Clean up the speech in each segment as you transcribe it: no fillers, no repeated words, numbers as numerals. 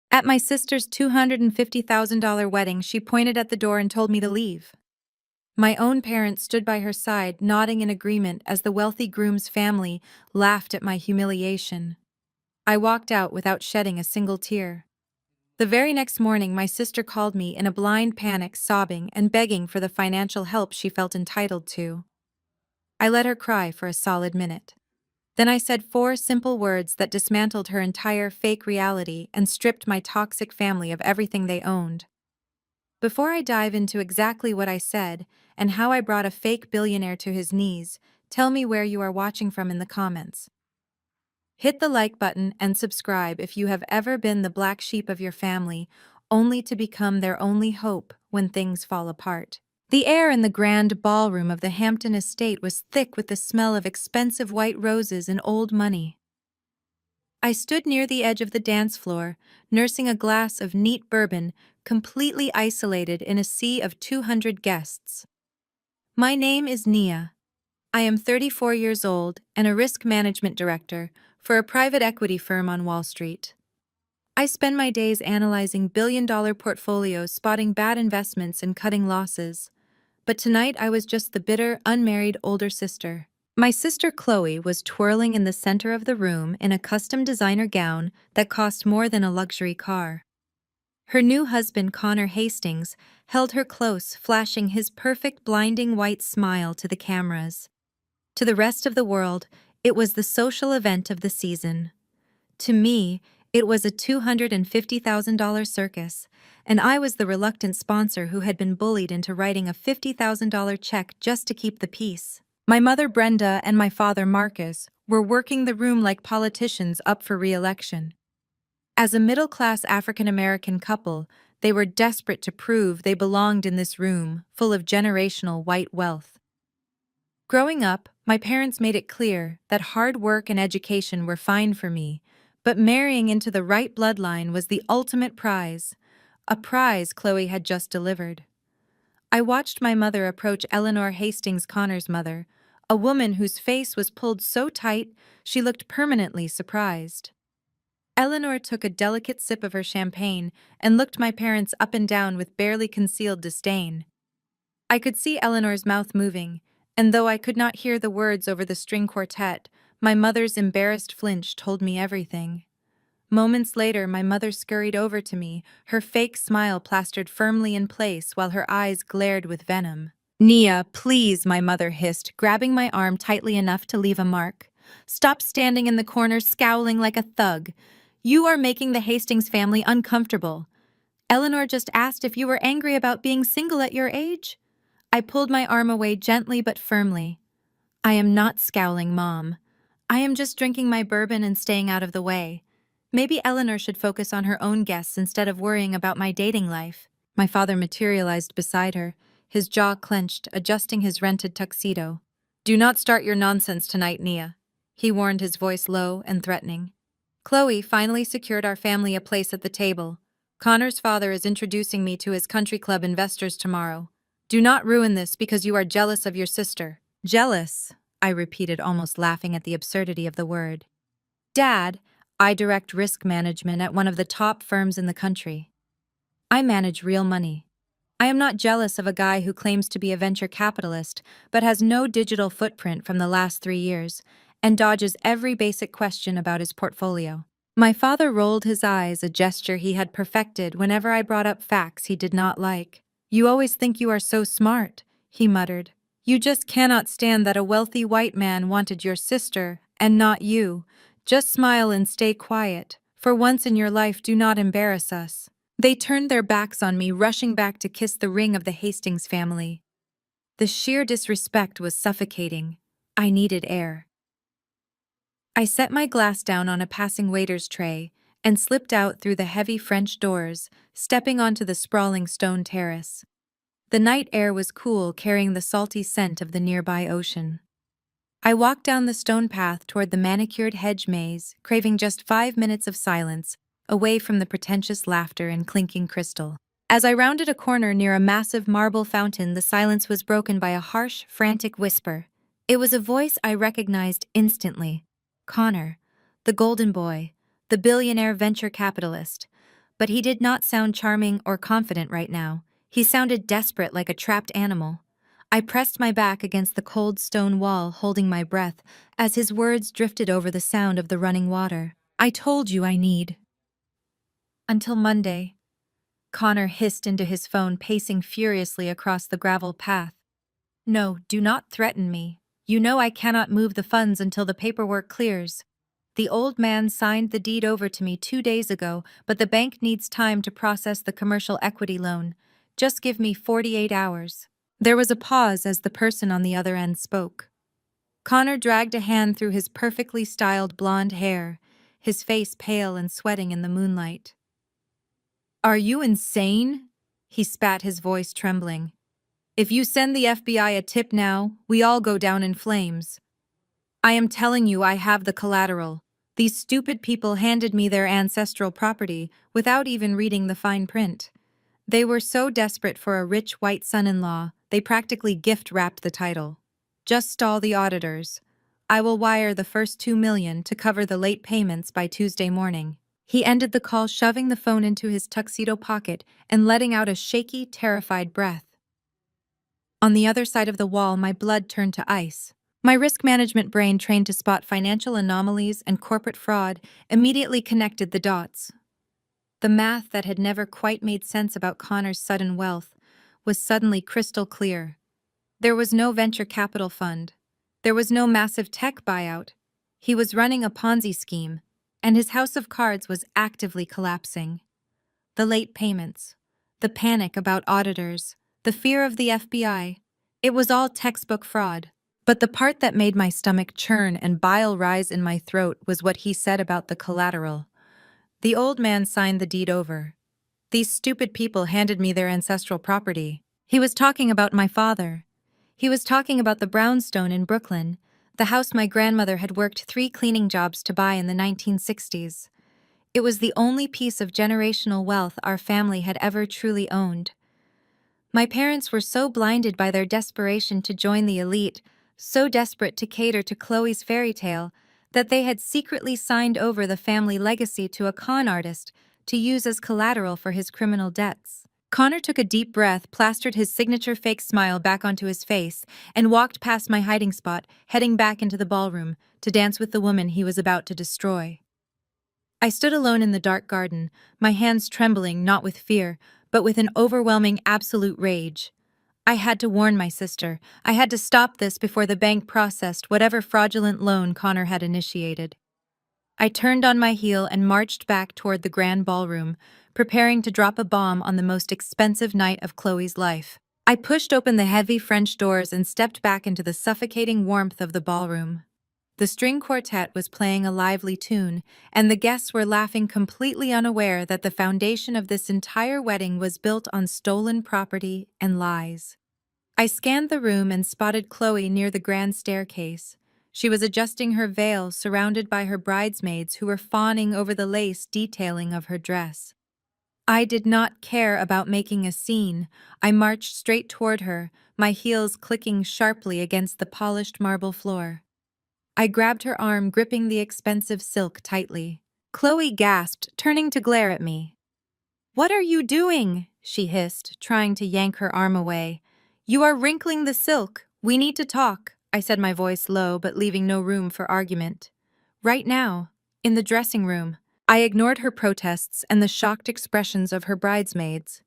At my sister's $250,000 wedding, she pointed at the door and told me to leave. My own parents stood by her side, nodding in agreement as the wealthy groom's family laughed at my humiliation. I walked out without shedding a single tear. The very next morning, my sister called me in a blind panic, sobbing and begging for the financial help she felt entitled to. I let her cry for a solid minute. Then I said four simple words that dismantled her entire fake reality and stripped my toxic family of everything they owned. Before I dive into exactly what I said and how I brought a fake billionaire to his knees, tell me where you are watching from in the comments. Hit the like button and subscribe if you have ever been the black sheep of your family, only to become their only hope when things fall apart. The air in the grand ballroom of the Hampton estate was thick with the smell of expensive white roses and old money. I stood near the edge of the dance floor, nursing a glass of neat bourbon, completely isolated in a sea of 200 guests. My name is Nia. I am 34 years old and a risk management director for a private equity firm on Wall Street. I spend my days analyzing billion-dollar portfolios, spotting bad investments, and cutting losses. But tonight I was just the bitter, unmarried older sister. My sister Chloe was twirling in the center of the room in a custom designer gown that cost more than a luxury car. Her new husband, Connor Hastings, held her close, flashing his perfect, blinding white smile to the cameras. To the rest of the world, it was the social event of the season. To me, it was a $250,000 circus, and I was the reluctant sponsor who had been bullied into writing a $50,000 check just to keep the peace. My mother Brenda and my father Marcus were working the room like politicians up for re-election. As a middle-class African-American couple, they were desperate to prove they belonged in this room full of generational white wealth. Growing up, my parents made it clear that hard work and education were fine for me, but marrying into the right bloodline was the ultimate prize, a prize Chloe had just delivered. I watched my mother approach Eleanor Hastings, Connor's mother, a woman whose face was pulled so tight she looked permanently surprised. Eleanor took a delicate sip of her champagne and looked my parents up and down with barely concealed disdain. I could see Eleanor's mouth moving, and though I could not hear the words over the string quartet, my mother's embarrassed flinch told me everything. Moments later, my mother scurried over to me, her fake smile plastered firmly in place while her eyes glared with venom. "Nia, please," my mother hissed, grabbing my arm tightly enough to leave a mark. "Stop standing in the corner scowling like a thug. You are making the Hastings family uncomfortable. Eleanor just asked if you were angry about being single at your age." I pulled my arm away gently but firmly. "I am not scowling, Mom. I am just drinking my bourbon and staying out of the way. Maybe Eleanor should focus on her own guests instead of worrying about my dating life." My father materialized beside her, his jaw clenched, adjusting his rented tuxedo. "Do not start your nonsense tonight, Nia," he warned, his voice low and threatening. Chloe finally secured our family a place at the table. "Connor's father is introducing me to his country club investors tomorrow. Do not ruin this because you are jealous of your sister." "Jealous?" I repeated, almost laughing at the absurdity of the word. "Dad, I direct risk management at one of the top firms in the country. I manage real money. I am not jealous of a guy who claims to be a venture capitalist but has no digital footprint from the last 3 years and dodges every basic question about his portfolio." My father rolled his eyes, a gesture he had perfected whenever I brought up facts he did not like. "You always think you are so smart," he muttered. "You just cannot stand that a wealthy white man wanted your sister and not you. Just smile and stay quiet. For once in your life, do not embarrass us." They turned their backs on me, rushing back to kiss the ring of the Hastings family. The sheer disrespect was suffocating. I needed air. I set my glass down on a passing waiter's tray and slipped out through the heavy French doors, stepping onto the sprawling stone terrace. The night air was cool, carrying the salty scent of the nearby ocean. I walked down the stone path toward the manicured hedge maze, craving just 5 minutes of silence, away from the pretentious laughter and clinking crystal. As I rounded a corner near a massive marble fountain, the silence was broken by a harsh, frantic whisper. It was a voice I recognized instantly. Connor, the golden boy, the billionaire venture capitalist. But he did not sound charming or confident right now. He sounded desperate, like a trapped animal. I pressed my back against the cold stone wall, holding my breath, as his words drifted over the sound of the running water. I told you I need. Until Monday. Connor hissed into his phone, pacing furiously across the gravel path. No, do not threaten me. You know I cannot move the funds until the paperwork clears. The old man signed the deed over to me 2 days ago, but the bank needs time to process the commercial equity loan. Just give me 48 hours. There was a pause as the person on the other end spoke. Connor dragged a hand through his perfectly styled blonde hair, his face pale and sweating in the moonlight. Are you insane? He spat, his voice trembling. If you send the FBI a tip now, we all go down in flames. I am telling you, I have the collateral. These stupid people handed me their ancestral property without even reading the fine print. They were so desperate for a rich white son-in-law, they practically gift-wrapped the title. Just stall the auditors. I will wire the first $2 million to cover the late payments by Tuesday morning. He ended the call, shoving the phone into his tuxedo pocket and letting out a shaky, terrified breath. On the other side of the wall, my blood turned to ice. My risk management brain, trained to spot financial anomalies and corporate fraud, immediately connected the dots. The math that had never quite made sense about Connor's sudden wealth was suddenly crystal clear. There was no venture capital fund. There was no massive tech buyout. He was running a Ponzi scheme, and his house of cards was actively collapsing. The late payments, the panic about auditors, the fear of the FBI, it was all textbook fraud. But the part that made my stomach churn and bile rise in my throat was what he said about the collateral. The old man signed the deed over. These stupid people handed me their ancestral property. He was talking about my father. He was talking about the brownstone in Brooklyn, the house my grandmother had worked 3 cleaning jobs to buy in the 1960s. It was the only piece of generational wealth our family had ever truly owned. My parents were so blinded by their desperation to join the elite, so desperate to cater to Chloe's fairy tale, that they had secretly signed over the family legacy to a con artist to use as collateral for his criminal debts. Connor took a deep breath, plastered his signature fake smile back onto his face, and walked past my hiding spot, heading back into the ballroom to dance with the woman he was about to destroy. I stood alone in the dark garden, my hands trembling not with fear, but with an overwhelming absolute rage. I had to warn my sister. I had to stop this before the bank processed whatever fraudulent loan Connor had initiated. I turned on my heel and marched back toward the grand ballroom, preparing to drop a bomb on the most expensive night of Chloe's life. I pushed open the heavy French doors and stepped back into the suffocating warmth of the ballroom. The string quartet was playing a lively tune, and the guests were laughing, completely unaware that the foundation of this entire wedding was built on stolen property and lies. I scanned the room and spotted Chloe near the grand staircase. She was adjusting her veil, surrounded by her bridesmaids who were fawning over the lace detailing of her dress. I did not care about making a scene. I marched straight toward her, my heels clicking sharply against the polished marble floor. I grabbed her arm, gripping the expensive silk tightly. Chloe gasped, turning to glare at me. "What are you doing?" she hissed, trying to yank her arm away. "You are wrinkling the silk. We need to talk," I said, my voice low but leaving no room for argument. "Right now, in the dressing room." I ignored her protests and the shocked expressions of her bridesmaids.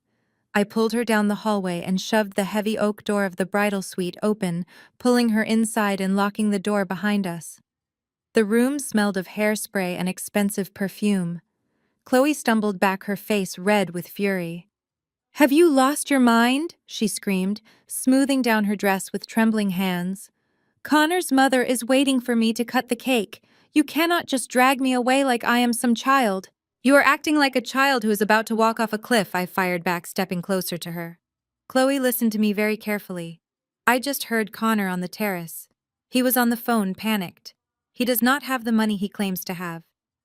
I pulled her down the hallway and shoved the heavy oak door of the bridal suite open, pulling her inside and locking the door behind us. The room smelled of hairspray and expensive perfume. Chloe stumbled back, her face red with fury. "Have you lost your mind?" she screamed, smoothing down her dress with trembling hands. "Connor's mother is waiting for me to cut the cake. You cannot just drag me away like I am some child." "You are acting like a child who is about to walk off a cliff," I fired back, stepping closer to her. Chloe listened to me very carefully. "I just heard Connor on the terrace. He was on the phone, panicked. He does not have the money he claims to have.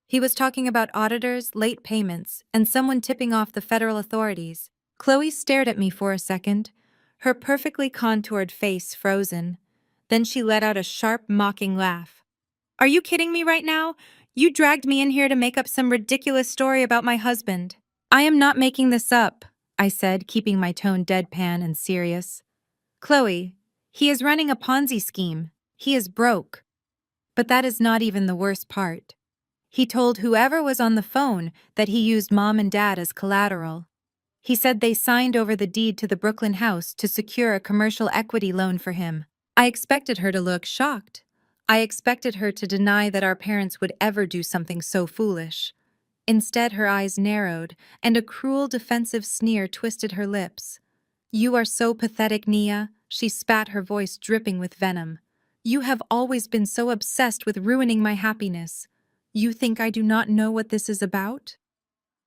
He was talking about auditors, late payments, and someone tipping off the federal authorities." Chloe stared at me for a second, her perfectly contoured face frozen. Then she let out a sharp, mocking laugh. "Are you kidding me right now? You dragged me in here to make up some ridiculous story about my husband. I am not making this up, I said, keeping my tone deadpan and serious. Chloe, he is running a Ponzi scheme. He is broke. But that is not even the worst part. He told whoever was on the phone that he used Mom and Dad as collateral. He said they signed over the deed to the Brooklyn house to secure a commercial equity loan for him. I expected her to look shocked. I expected her to deny that our parents would ever do something so foolish. Instead, her eyes narrowed, and a cruel defensive sneer twisted her lips. You are so pathetic, Nia, she spat, her voice dripping with venom. You have always been so obsessed with ruining my happiness. You think I do not know what this is about?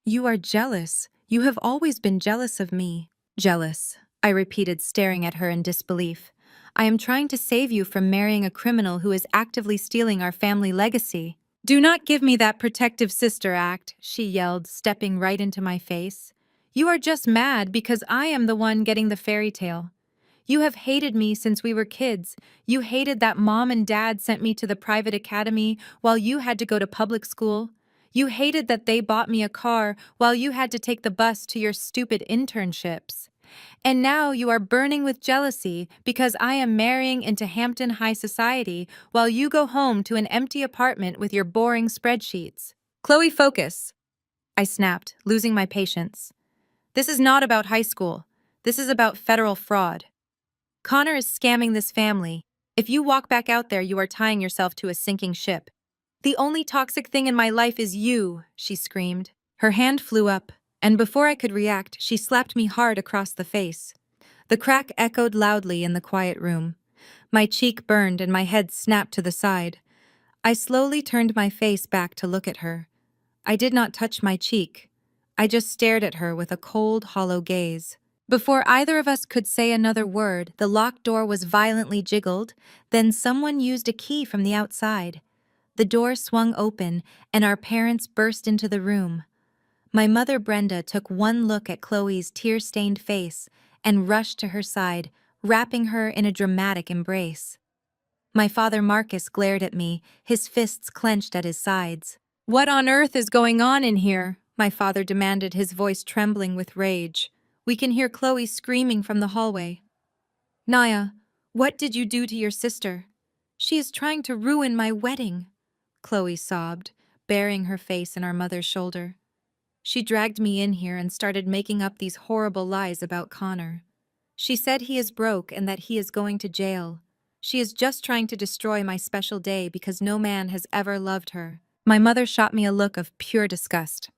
You are jealous. You have always been jealous of me. Jealous, I repeated, staring at her in disbelief. I am trying to save you from marrying a criminal who is actively stealing our family legacy. Do not give me that protective sister act, she yelled, stepping right into my face. You are just mad because I am the one getting the fairy tale. You have hated me since we were kids. You hated that Mom and Dad sent me to the private academy while you had to go to public school. You hated that they bought me a car while you had to take the bus to your stupid internships. And now you are burning with jealousy because I am marrying into Hampton High society while you go home to an empty apartment with your boring spreadsheets. Chloe, focus, I snapped, losing my patience. This is not about high school. This is about federal fraud. Connor is scamming this family. If you walk back out there, you are tying yourself to a sinking ship. The only toxic thing in my life is you, she screamed. Her hand flew up, and before I could react, she slapped me hard across the face. The crack echoed loudly in the quiet room. My cheek burned and my head snapped to the side. I slowly turned my face back to look at her. I did not touch my cheek. I just stared at her with a cold, hollow gaze. Before either of us could say another word, the locked door was violently jiggled, then someone used a key from the outside. The door swung open, and our parents burst into the room. My mother, Brenda, took one look at Chloe's tear-stained face and rushed to her side, wrapping her in a dramatic embrace. My father, Marcus, glared at me, his fists clenched at his sides. What on earth is going on in here? My father demanded, his voice trembling with rage. We can hear Chloe screaming from the hallway. Naya, what did you do to your sister? She is trying to ruin my wedding, Chloe sobbed, burying her face in our mother's shoulder. She dragged me in here and started making up these horrible lies about Connor. She said he is broke and that he is going to jail. She is just trying to destroy my special day because no man has ever loved her. My mother shot me a look of pure disgust.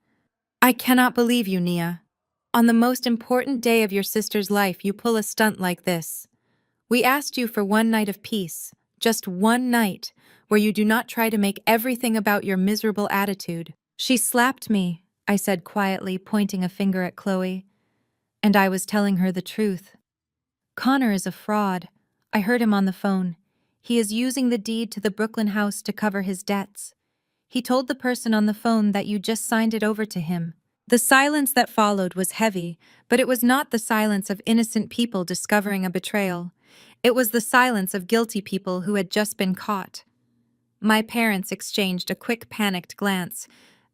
I cannot believe you, Nia. On the most important day of your sister's life, you pull a stunt like this. We asked you for one night of peace, just one night, where you do not try to make everything about your miserable attitude. She slapped me, I said quietly, pointing a finger at Chloe. And I was telling her the truth. Connor is a fraud. I heard him on the phone. He is using the deed to the Brooklyn house to cover his debts. He told the person on the phone that you just signed it over to him. The silence that followed was heavy, but it was not the silence of innocent people discovering a betrayal. It was the silence of guilty people who had just been caught. My parents exchanged a quick, panicked glance.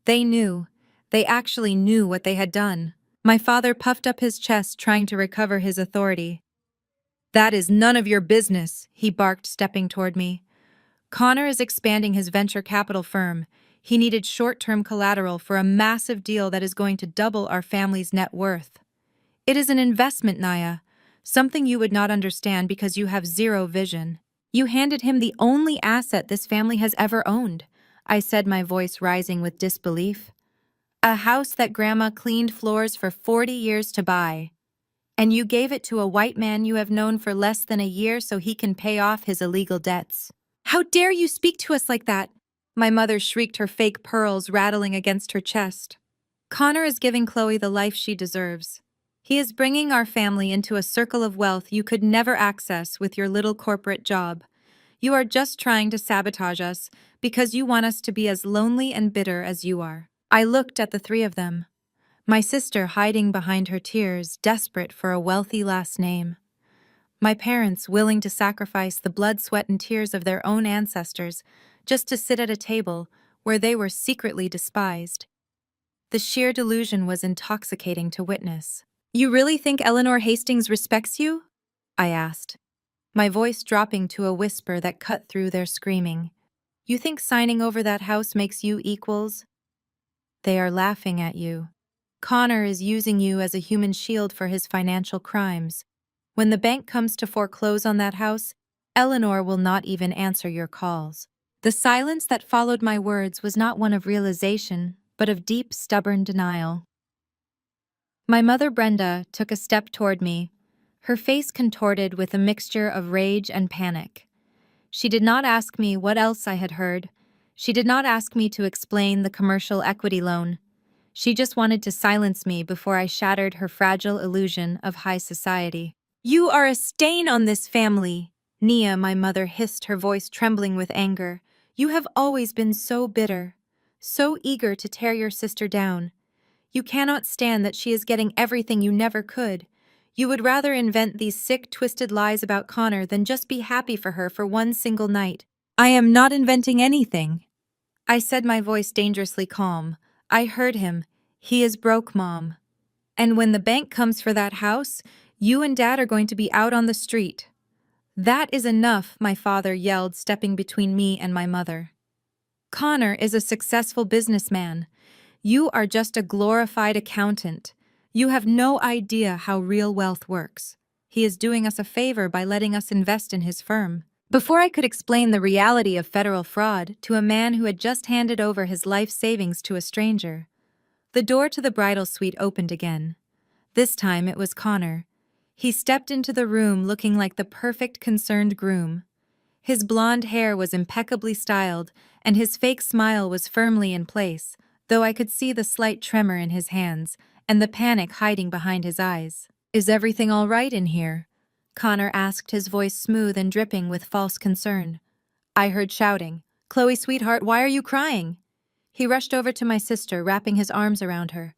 They knew. They actually knew what they had done. My father puffed up his chest, trying to recover his authority. That is none of your business, he barked, stepping toward me. Connor is expanding his venture capital firm. He needed short-term collateral for a massive deal that is going to double our family's net worth. It is an investment, Naya, something you would not understand because you have zero vision. You handed him the only asset this family has ever owned, I said, my voice rising with disbelief. A house that Grandma cleaned floors for 40 years to buy. And you gave it to a white man you have known for less than a year so he can pay off his illegal debts. How dare you speak to us like that? My mother shrieked, her fake pearls rattling against her chest. Connor is giving Chloe the life she deserves. He is bringing our family into a circle of wealth you could never access with your little corporate job. You are just trying to sabotage us because you want us to be as lonely and bitter as you are. I looked at the three of them. My sister hiding behind her tears, desperate for a wealthy last name. My parents willing to sacrifice the blood, sweat, and tears of their own ancestors just to sit at a table where they were secretly despised. The sheer delusion was intoxicating to witness. "You really think Eleanor Hastings respects you?" I asked, my voice dropping to a whisper that cut through their screaming. "You think signing over that house makes you equals? They are laughing at you. Connor is using you as a human shield for his financial crimes. When the bank comes to foreclose on that house, Eleanor will not even answer your calls." The silence that followed my words was not one of realization, but of deep, stubborn denial. My mother, Brenda, took a step toward me, her face contorted with a mixture of rage and panic. She did not ask me what else I had heard. She did not ask me to explain the commercial equity loan. She just wanted to silence me before I shattered her fragile illusion of high society. "You are a stain on this family," Nia, my mother, hissed, her voice trembling with anger. "You have always been so bitter, so eager to tear your sister down. You cannot stand that she is getting everything you never could. You would rather invent these sick, twisted lies about Connor than just be happy for her for one single night." "I am not inventing anything," I said, my voice dangerously calm. "I heard him. He is broke, Mom. And when the bank comes for that house, you and Dad are going to be out on the street." "That is enough," my father yelled, stepping between me and my mother. "Connor is a successful businessman. You are just a glorified accountant. You have no idea how real wealth works. He is doing us a favor by letting us invest in his firm." Before I could explain the reality of federal fraud to a man who had just handed over his life savings to a stranger, the door to the bridal suite opened again. This time it was Connor. He stepped into the room looking like the perfect concerned groom. His blonde hair was impeccably styled, and his fake smile was firmly in place, though I could see the slight tremor in his hands and the panic hiding behind his eyes. "Is everything all right in here?" Connor asked, his voice smooth and dripping with false concern. I heard shouting, "Chloe, sweetheart, why are you crying?" He rushed over to my sister, wrapping his arms around her.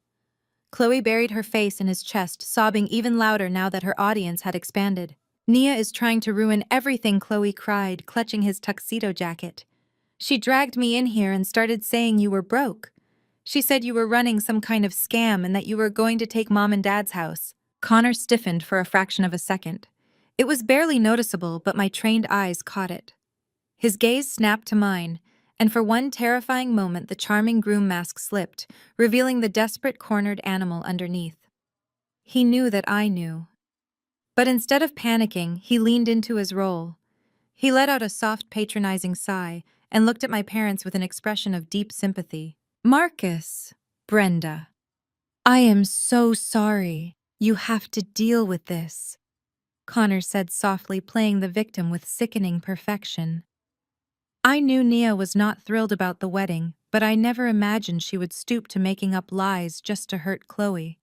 Chloe buried her face in his chest, sobbing even louder now that her audience had expanded. "Nia is trying to ruin everything," Chloe cried, clutching his tuxedo jacket. "She dragged me in here and started saying you were broke. She said you were running some kind of scam and that you were going to take Mom and Dad's house." Connor stiffened for a fraction of a second. It was barely noticeable, but my trained eyes caught it. His gaze snapped to mine, and for one terrifying moment the charming groom mask slipped, revealing the desperate cornered animal underneath. He knew that I knew. But instead of panicking, he leaned into his role. He let out a soft, patronizing sigh and looked at my parents with an expression of deep sympathy. "Marcus, Brenda, I am so sorry. You have to deal with this," Connor said softly, playing the victim with sickening perfection. I knew Nia was not thrilled about the wedding, but I never imagined she would stoop to making up lies just to hurt Chloe.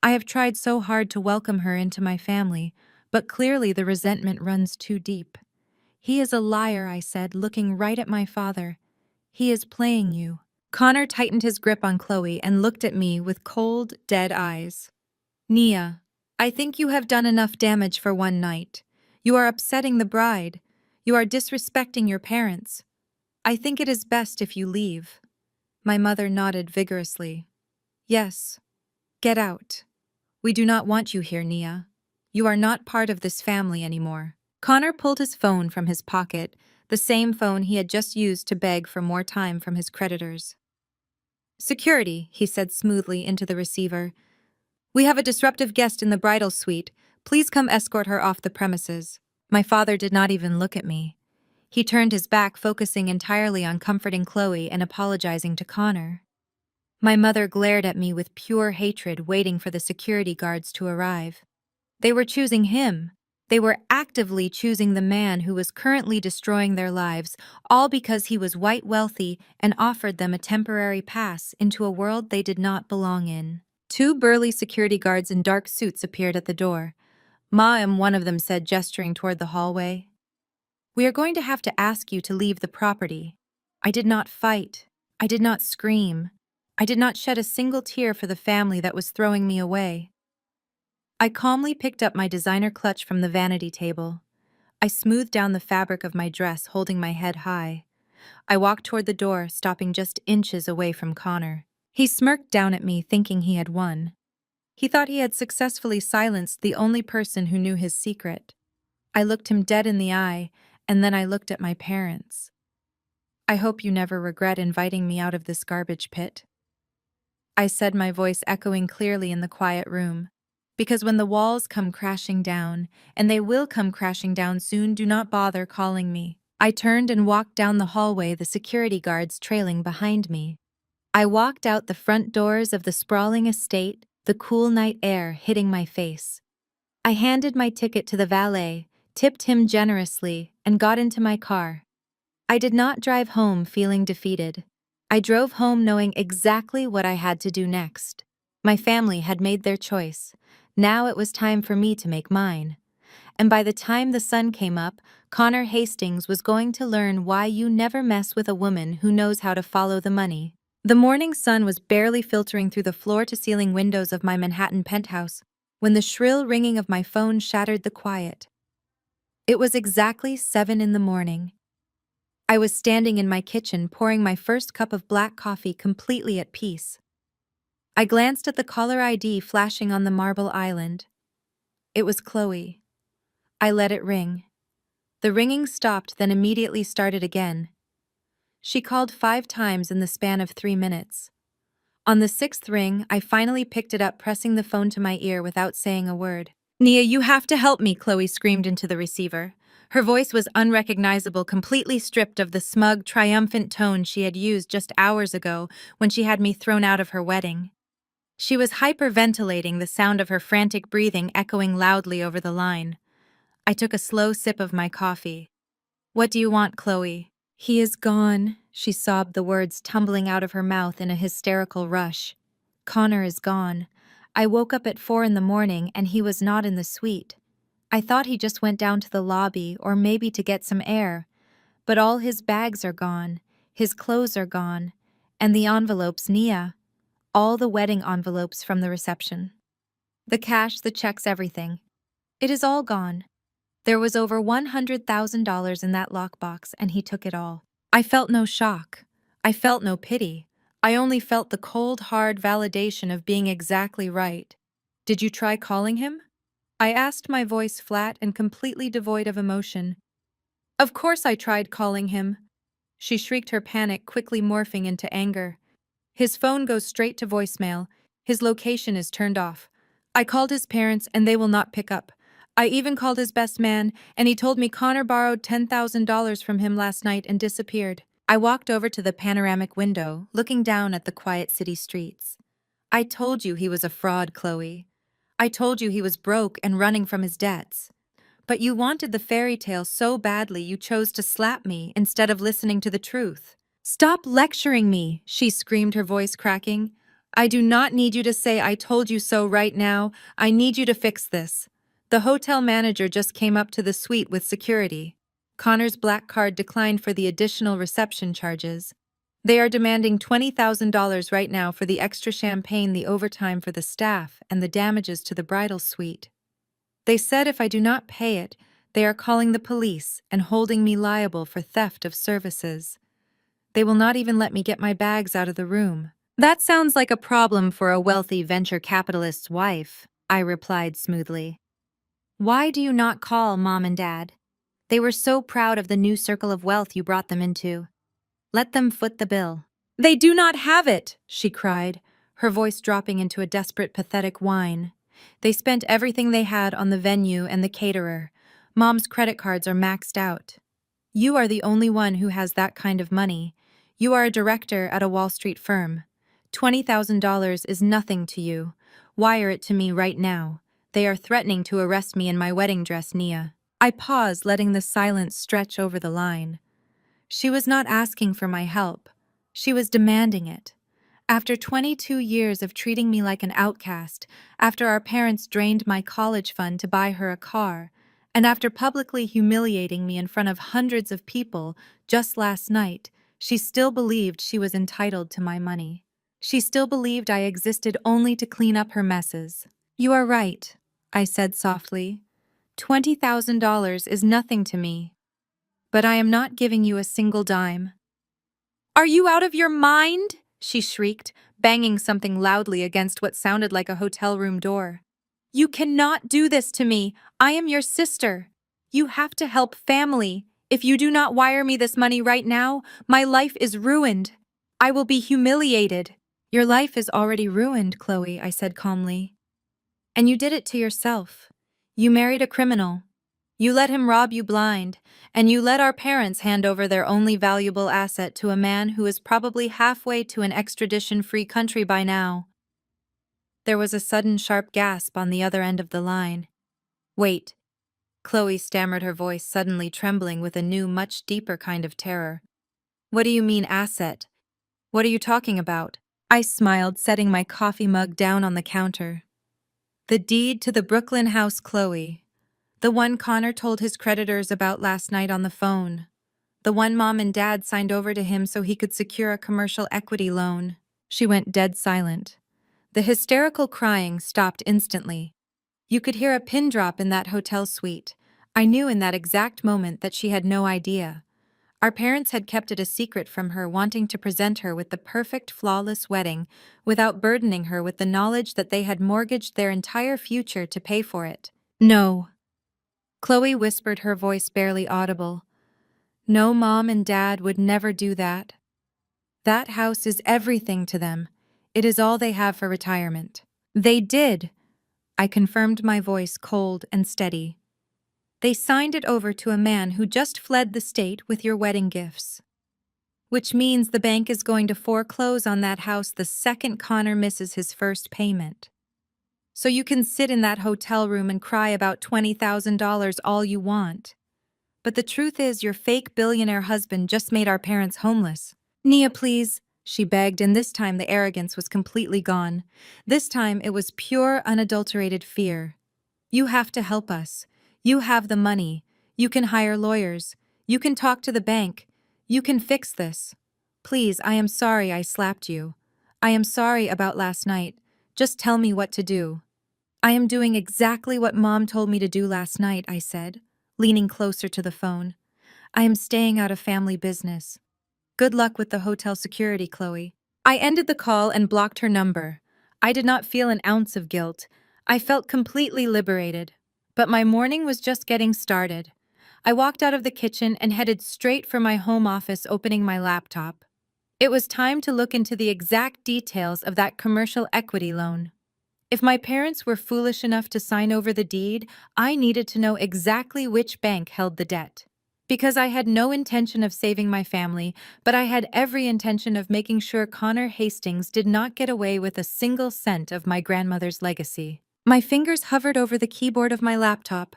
I have tried so hard to welcome her into my family, but clearly the resentment runs too deep. "He is a liar," I said, looking right at my father. "He is playing you." Connor tightened his grip on Chloe and looked at me with cold, dead eyes. "Nia, I think you have done enough damage for one night. You are upsetting the bride. You are disrespecting your parents. I think it is best if you leave." My mother nodded vigorously. "Yes, get out. We do not want you here, Nia. You are not part of this family anymore." Connor pulled his phone from his pocket, the same phone he had just used to beg for more time from his creditors. "Security," he said smoothly into the receiver. "We have a disruptive guest in the bridal suite. Please come escort her off the premises." My father did not even look at me. He turned his back, focusing entirely on comforting Chloe and apologizing to Connor. My mother glared at me with pure hatred, waiting for the security guards to arrive. They were choosing him. They were actively choosing the man who was currently destroying their lives, all because he was white, wealthy, and offered them a temporary pass into a world they did not belong in. Two burly security guards in dark suits appeared at the door. "Ma'am," one of them said, gesturing toward the hallway. "We are going to have to ask you to leave the property." I did not fight. I did not scream. I did not shed a single tear for the family that was throwing me away. I calmly picked up my designer clutch from the vanity table. I smoothed down the fabric of my dress, holding my head high. I walked toward the door, stopping just inches away from Connor. He smirked down at me, thinking he had won. He thought he had successfully silenced the only person who knew his secret. I looked him dead in the eye, and then I looked at my parents. I hope you never regret inviting me out of this garbage pit, I said, my voice echoing clearly in the quiet room. Because when the walls come crashing down, and they will come crashing down soon, do not bother calling me. I turned and walked down the hallway, the security guards trailing behind me. I walked out the front doors of the sprawling estate, the cool night air hitting my face. I handed my ticket to the valet, tipped him generously, and got into my car. I did not drive home feeling defeated. I drove home knowing exactly what I had to do next. My family had made their choice. Now it was time for me to make mine. And by the time the sun came up, Connor Hastings was going to learn why you never mess with a woman who knows how to follow the money. The morning sun was barely filtering through the floor-to-ceiling windows of my Manhattan penthouse when the shrill ringing of my phone shattered the quiet. It was exactly 7 in the morning. I was standing in my kitchen pouring my first cup of black coffee completely at peace. I glanced at the caller ID flashing on the marble island. It was Chloe. I let it ring. The ringing stopped, then immediately started again. She called 5 times in the span of 3 minutes. On the 6th ring, I finally picked it up, pressing the phone to my ear without saying a word. "Nia, you have to help me," Chloe screamed into the receiver. Her voice was unrecognizable, completely stripped of the smug, triumphant tone she had used just hours ago when she had me thrown out of her wedding. She was hyperventilating, the sound of her frantic breathing echoing loudly over the line. I took a slow sip of my coffee. "What do you want, Chloe?" "He is gone," she sobbed, the words tumbling out of her mouth in a hysterical rush. "Connor is gone. I woke up at 4 in the morning and he was not in the suite. I thought he just went down to the lobby or maybe to get some air. But all his bags are gone, his clothes are gone, and the envelopes, Nia. All the wedding envelopes from the reception. The cash, the checks, everything. It is all gone. There was over $100,000 in that lockbox and he took it all." I felt no shock. I felt no pity. I only felt the cold, hard validation of being exactly right. "Did you try calling him?" I asked, my voice flat and completely devoid of emotion. "Of course I tried calling him," she shrieked, her panic quickly morphing into anger. "His phone goes straight to voicemail. His location is turned off. I called his parents and they will not pick up. I even called his best man and he told me Connor borrowed $10,000 from him last night and disappeared." I walked over to the panoramic window, looking down at the quiet city streets. "I told you he was a fraud, Chloe. I told you he was broke and running from his debts. But you wanted the fairy tale so badly you chose to slap me instead of listening to the truth." "Stop lecturing me," she screamed, her voice cracking. "I do not need you to say I told you so right now. I need you to fix this. The hotel manager just came up to the suite with security. Connor's black card declined for the additional reception charges. They are demanding $20,000 right now for the extra champagne, the overtime for the staff, and the damages to the bridal suite. They said if I do not pay it, they are calling the police and holding me liable for theft of services. They will not even let me get my bags out of the room." "That sounds like a problem for a wealthy venture capitalist's wife," I replied smoothly. "Why do you not call Mom and Dad? They were so proud of the new circle of wealth you brought them into. Let them foot the bill." "They do not have it," she cried, her voice dropping into a desperate, pathetic whine. "They spent everything they had on the venue and the caterer. Mom's credit cards are maxed out. You are the only one who has that kind of money. You are a director at a Wall Street firm. $20,000 is nothing to you. Wire it to me right now. They are threatening to arrest me in my wedding dress, Nia." I paused, letting the silence stretch over the line. She was not asking for my help. She was demanding it. After 22 years of treating me like an outcast, after our parents drained my college fund to buy her a car, and after publicly humiliating me in front of hundreds of people just last night, she still believed she was entitled to my money. She still believed I existed only to clean up her messes. "You are right," I said softly. $20,000 is nothing to me. But I am not giving you a single dime." "Are you out of your mind?" she shrieked, banging something loudly against what sounded like a hotel room door. "You cannot do this to me. I am your sister. You have to help family. If you do not wire me this money right now, my life is ruined. I will be humiliated." "Your life is already ruined, Chloe," I said calmly. "And you did it to yourself. You married a criminal. You let him rob you blind, and you let our parents hand over their only valuable asset to a man who is probably halfway to an extradition-free country by now." There was a sudden sharp gasp on the other end of the line. "Wait," Chloe stammered, her voice suddenly trembling with a new, much deeper kind of terror. "What do you mean, asset? What are you talking about?" I smiled, setting my coffee mug down on the counter. "The deed to the Brooklyn house, Chloe. The one Connor told his creditors about last night on the phone. The one Mom and Dad signed over to him so he could secure a commercial equity loan." She went dead silent. The hysterical crying stopped instantly. You could hear a pin drop in that hotel suite. I knew in that exact moment that she had no idea. Our parents had kept it a secret from her, wanting to present her with the perfect, flawless wedding without burdening her with the knowledge that they had mortgaged their entire future to pay for it. "No," Chloe whispered, her voice barely audible. "No, Mom and Dad would never do that. That house is everything to them. It is all they have for retirement." "They did," I confirmed, my voice cold and steady. "They signed it over to a man who just fled the state with your wedding gifts. Which means the bank is going to foreclose on that house the second Connor misses his first payment. So you can sit in that hotel room and cry about $20,000 all you want. But the truth is, your fake billionaire husband just made our parents homeless." "Nia, please," she begged, and this time the arrogance was completely gone. This time it was pure, unadulterated fear. "You have to help us. You have the money. You can hire lawyers. You can talk to the bank. You can fix this. Please, I am sorry I slapped you. I am sorry about last night. Just tell me what to do." "I am doing exactly what Mom told me to do last night," I said, leaning closer to the phone. "I am staying out of family business. Good luck with the hotel security, Chloe." I ended the call and blocked her number. I did not feel an ounce of guilt. I felt completely liberated. But my morning was just getting started. I walked out of the kitchen and headed straight for my home office, opening my laptop. It was time to look into the exact details of that commercial equity loan. If my parents were foolish enough to sign over the deed, I needed to know exactly which bank held the debt. Because I had no intention of saving my family, but I had every intention of making sure Connor Hastings did not get away with a single cent of my grandmother's legacy. My fingers hovered over the keyboard of my laptop,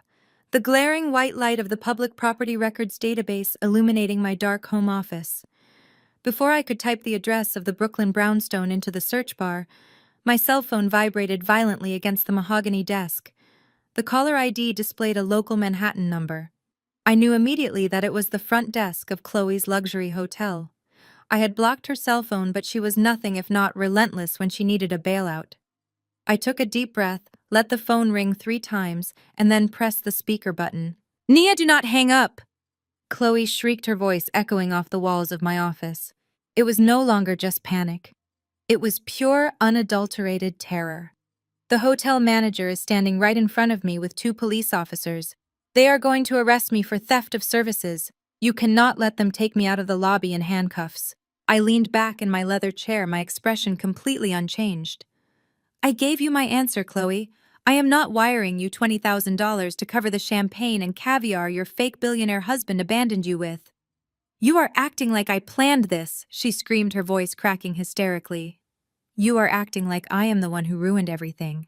the glaring white light of the Public Property Records database illuminating my dark home office. Before I could type the address of the Brooklyn brownstone into the search bar, my cell phone vibrated violently against the mahogany desk. The caller ID displayed a local Manhattan number. I knew immediately that it was the front desk of Chloe's luxury hotel. I had blocked her cell phone, but she was nothing if not relentless when she needed a bailout. I took a deep breath, let the phone ring 3 times, and then pressed the speaker button. "Nia, do not hang up!" Chloe shrieked, her voice echoing off the walls of my office. It was no longer just panic. It was pure, unadulterated terror. "The hotel manager is standing right in front of me with 2 police officers. They are going to arrest me for theft of services. You cannot let them take me out of the lobby in handcuffs." I leaned back in my leather chair, my expression completely unchanged. "I gave you my answer, Chloe. I am not wiring you $20,000 to cover the champagne and caviar your fake billionaire husband abandoned you with." "You are acting like I planned this," she screamed, her voice cracking hysterically. "You are acting like I am the one who ruined everything.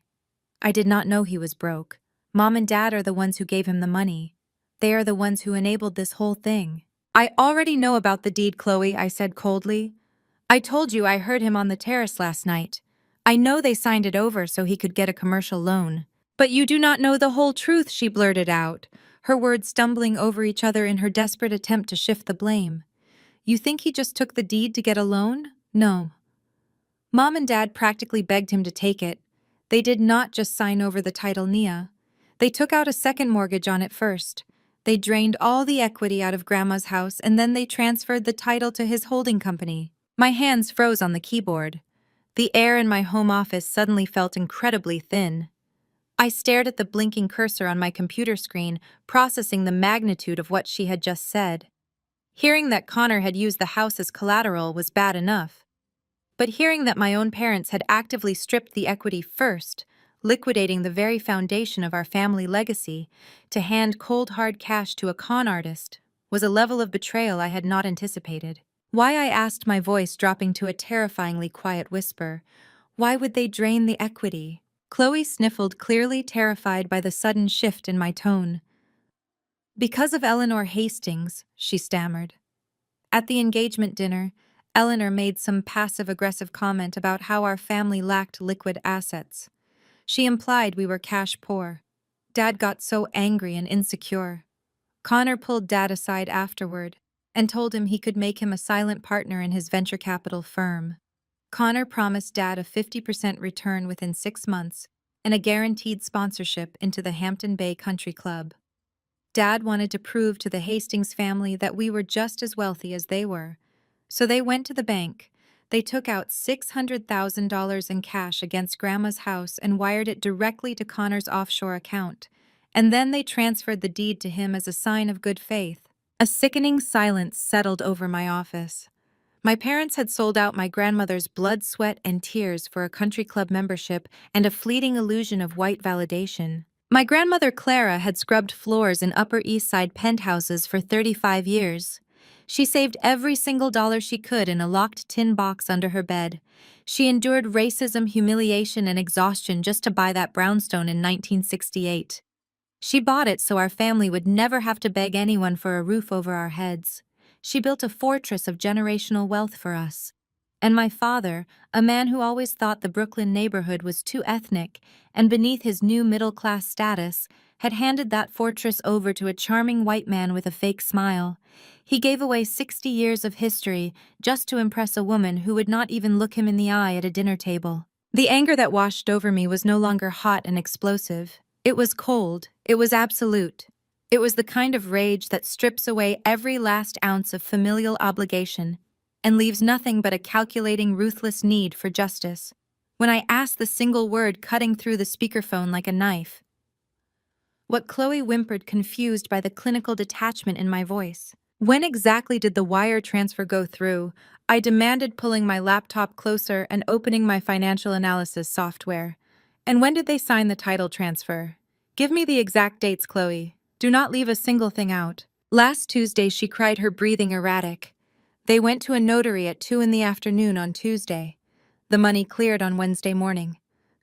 I did not know he was broke. Mom and Dad are the ones who gave him the money. They are the ones who enabled this whole thing." "I already know about the deed, Chloe," I said coldly. "I told you I heard him on the terrace last night. I know they signed it over so he could get a commercial loan." "But you do not know the whole truth," she blurted out, her words stumbling over each other in her desperate attempt to shift the blame. "You think he just took the deed to get a loan? No. Mom and Dad practically begged him to take it. They did not just sign over the title, Nia. They took out a second mortgage on it first. They drained all the equity out of Grandma's house, and then they transferred the title to his holding company." My hands froze on the keyboard. The air in my home office suddenly felt incredibly thin. I stared at the blinking cursor on my computer screen, processing the magnitude of what she had just said. Hearing that Connor had used the house as collateral was bad enough. But hearing that my own parents had actively stripped the equity first, liquidating the very foundation of our family legacy, to hand cold hard cash to a con artist, was a level of betrayal I had not anticipated. Why, I asked, my voice dropping to a terrifyingly quiet whisper. Why would they drain the equity? Chloe sniffled, clearly terrified by the sudden shift in my tone. Because of Eleanor Hastings, she stammered. At the engagement dinner, Eleanor made some passive-aggressive comment about how our family lacked liquid assets. She implied we were cash poor. Dad got so angry and insecure. Connor pulled Dad aside afterward and told him he could make him a silent partner in his venture capital firm. Connor promised Dad a 50% return within 6 months and a guaranteed sponsorship into the Hampton Bay Country Club. Dad wanted to prove to the Hastings family that we were just as wealthy as they were. So they went to the bank. They took out $600,000 in cash against Grandma's house and wired it directly to Connor's offshore account. And then they transferred the deed to him as a sign of good faith. A sickening silence settled over my office. My parents had sold out my grandmother's blood, sweat, and tears for a country club membership and a fleeting illusion of white validation. My grandmother Clara had scrubbed floors in Upper East Side penthouses for 35 years. She saved every single dollar she could in a locked tin box under her bed. She endured racism, humiliation, and exhaustion just to buy that brownstone in 1968. She bought it so our family would never have to beg anyone for a roof over our heads. She built a fortress of generational wealth for us. And my father, a man who always thought the Brooklyn neighborhood was too ethnic and beneath his new middle-class status, had handed that fortress over to a charming white man with a fake smile. He gave away 60 years of history just to impress a woman who would not even look him in the eye at a dinner table. The anger that washed over me was no longer hot and explosive. It was cold. It was absolute. It was the kind of rage that strips away every last ounce of familial obligation and leaves nothing but a calculating, ruthless need for justice. When I asked the single word cutting through the speakerphone like a knife, what Chloe whimpered, confused by the clinical detachment in my voice. When exactly did the wire transfer go through? I demanded, pulling my laptop closer and opening my financial analysis software. And when did they sign the title transfer? Give me the exact dates, Chloe. Do not leave a single thing out. Last Tuesday, she cried, her breathing erratic. They went to a notary at 2 in the afternoon on Tuesday. The money cleared on Wednesday morning.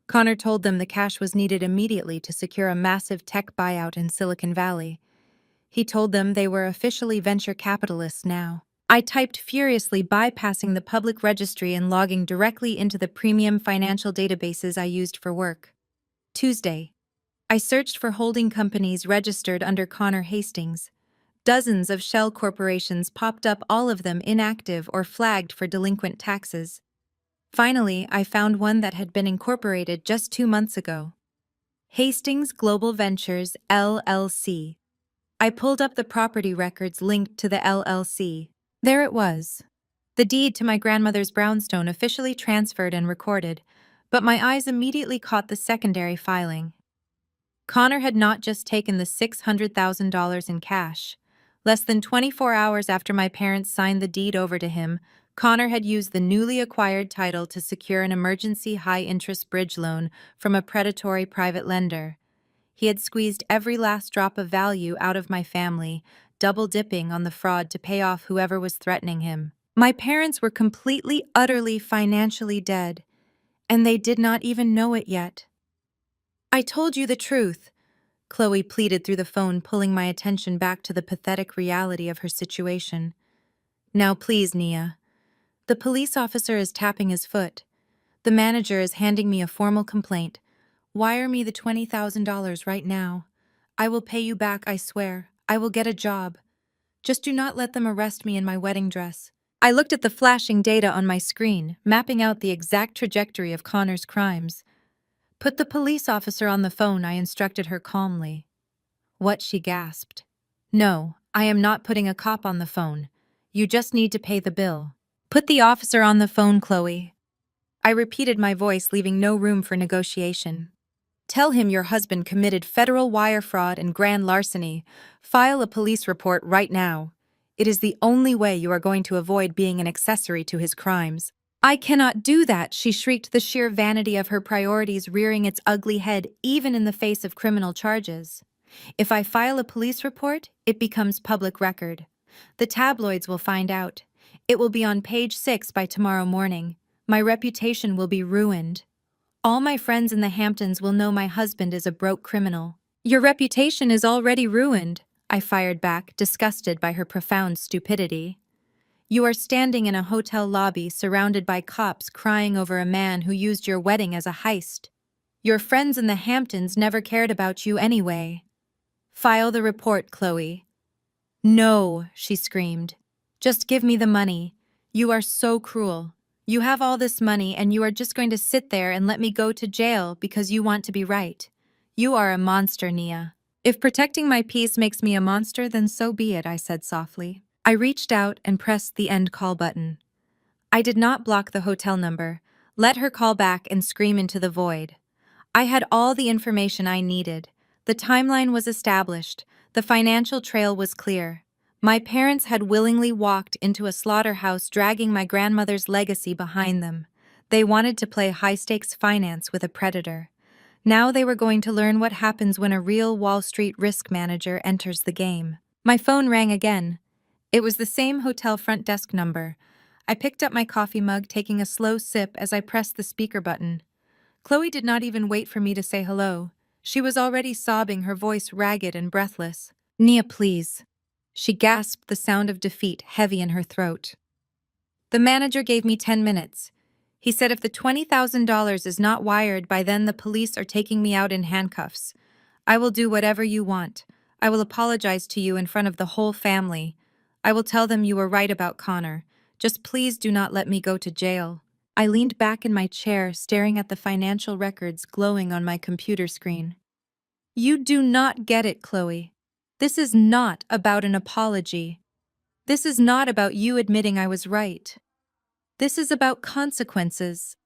Connor told them the cash was needed immediately to secure a massive tech buyout in Silicon Valley. He told them they were officially venture capitalists now. I typed furiously, bypassing the public registry and logging directly into the premium financial databases I used for work. Tuesday. I searched for holding companies registered under Connor Hastings. Dozens of shell corporations popped up, all of them inactive or flagged for delinquent taxes. Finally, I found one that had been incorporated just 2 months ago. Hastings Global Ventures, LLC. I pulled up the property records linked to the LLC. There it was. The deed to my grandmother's brownstone officially transferred and recorded, but my eyes immediately caught the secondary filing. Connor had not just taken the $600,000 in cash. Less than 24 hours after my parents signed the deed over to him, Connor had used the newly acquired title to secure an emergency high-interest bridge loan from a predatory private lender. He had squeezed every last drop of value out of my family, double-dipping on the fraud to pay off whoever was threatening him. My parents were completely, utterly financially dead, and they did not even know it yet. I told you the truth, Chloe pleaded through the phone, pulling my attention back to the pathetic reality of her situation. Now please, Nia. The police officer is tapping his foot. The manager is handing me a formal complaint. Wire me the $20,000 right now. I will pay you back, I swear. I will get a job. Just do not let them arrest me in my wedding dress. I looked at the flashing data on my screen, mapping out the exact trajectory of Connor's crimes. Put the police officer on the phone, I instructed her calmly. What? She gasped. No, I am not putting a cop on the phone. You just need to pay the bill. Put the officer on the phone, Chloe. I repeated my voice, leaving no room for negotiation. Tell him your husband committed federal wire fraud and grand larceny. File a police report right now. It is the only way you are going to avoid being an accessory to his crimes. I cannot do that, she shrieked, the sheer vanity of her priorities rearing its ugly head even in the face of criminal charges. If I file a police report, it becomes public record. The tabloids will find out. It will be on page 6 by tomorrow morning. My reputation will be ruined. All my friends in the Hamptons will know my husband is a broke criminal. Your reputation is already ruined, I fired back, disgusted by her profound stupidity. You are standing in a hotel lobby surrounded by cops crying over a man who used your wedding as a heist. Your friends in the Hamptons never cared about you anyway. File the report, Chloe. No, she screamed. Just give me the money. You are so cruel. You have all this money and you are just going to sit there and let me go to jail because you want to be right. You are a monster, Nia. If protecting my peace makes me a monster, then so be it, I said softly. I reached out and pressed the end call button. I did not block the hotel number, let her call back and scream into the void. I had all the information I needed. The timeline was established. The financial trail was clear. My parents had willingly walked into a slaughterhouse, dragging my grandmother's legacy behind them. They wanted to play high-stakes finance with a predator. Now they were going to learn what happens when a real Wall Street risk manager enters the game. My phone rang again. It was the same hotel front desk number. I picked up my coffee mug, taking a slow sip as I pressed the speaker button. Chloe did not even wait for me to say hello. She was already sobbing, her voice ragged and breathless. Nia, please. She gasped, the sound of defeat heavy in her throat. The manager gave me 10 minutes. He said if the $20,000 is not wired by then, the police are taking me out in handcuffs. I will do whatever you want. I will apologize to you in front of the whole family. I will tell them you were right about Connor. Just please do not let me go to jail. I leaned back in my chair, staring at the financial records glowing on my computer screen. You do not get it, Chloe. This is not about an apology. This is not about you admitting I was right. This is about consequences.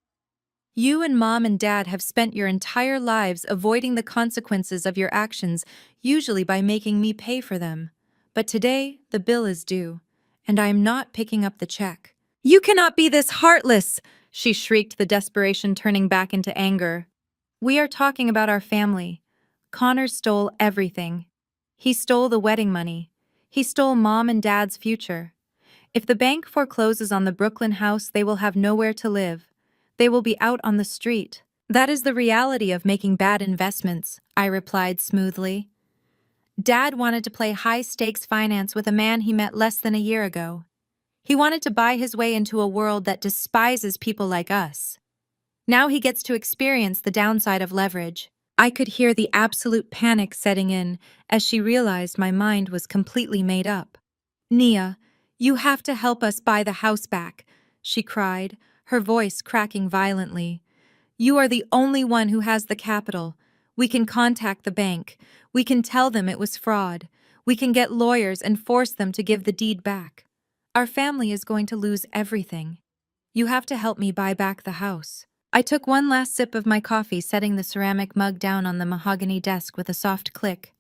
You and Mom and Dad have spent your entire lives avoiding the consequences of your actions, usually by making me pay for them. But today, the bill is due, and I am not picking up the check. You cannot be this heartless, she shrieked, the desperation turning back into anger. We are talking about our family. Connor stole everything. He stole the wedding money. He stole Mom and Dad's future. If the bank forecloses on the Brooklyn house, they will have nowhere to live. They will be out on the street. That is the reality of making bad investments, I replied smoothly. Dad wanted to play high-stakes finance with a man he met less than a year ago. He wanted to buy his way into a world that despises people like us. Now he gets to experience the downside of leverage. I could hear the absolute panic setting in as she realized my mind was completely made up. Nia, you have to help us buy the house back, she cried, her voice cracking violently. You are the only one who has the capital. We can contact the bank. We can tell them it was fraud. We can get lawyers and force them to give the deed back. Our family is going to lose everything. You have to help me buy back the house. I took one last sip of my coffee, setting the ceramic mug down on the mahogany desk with a soft click.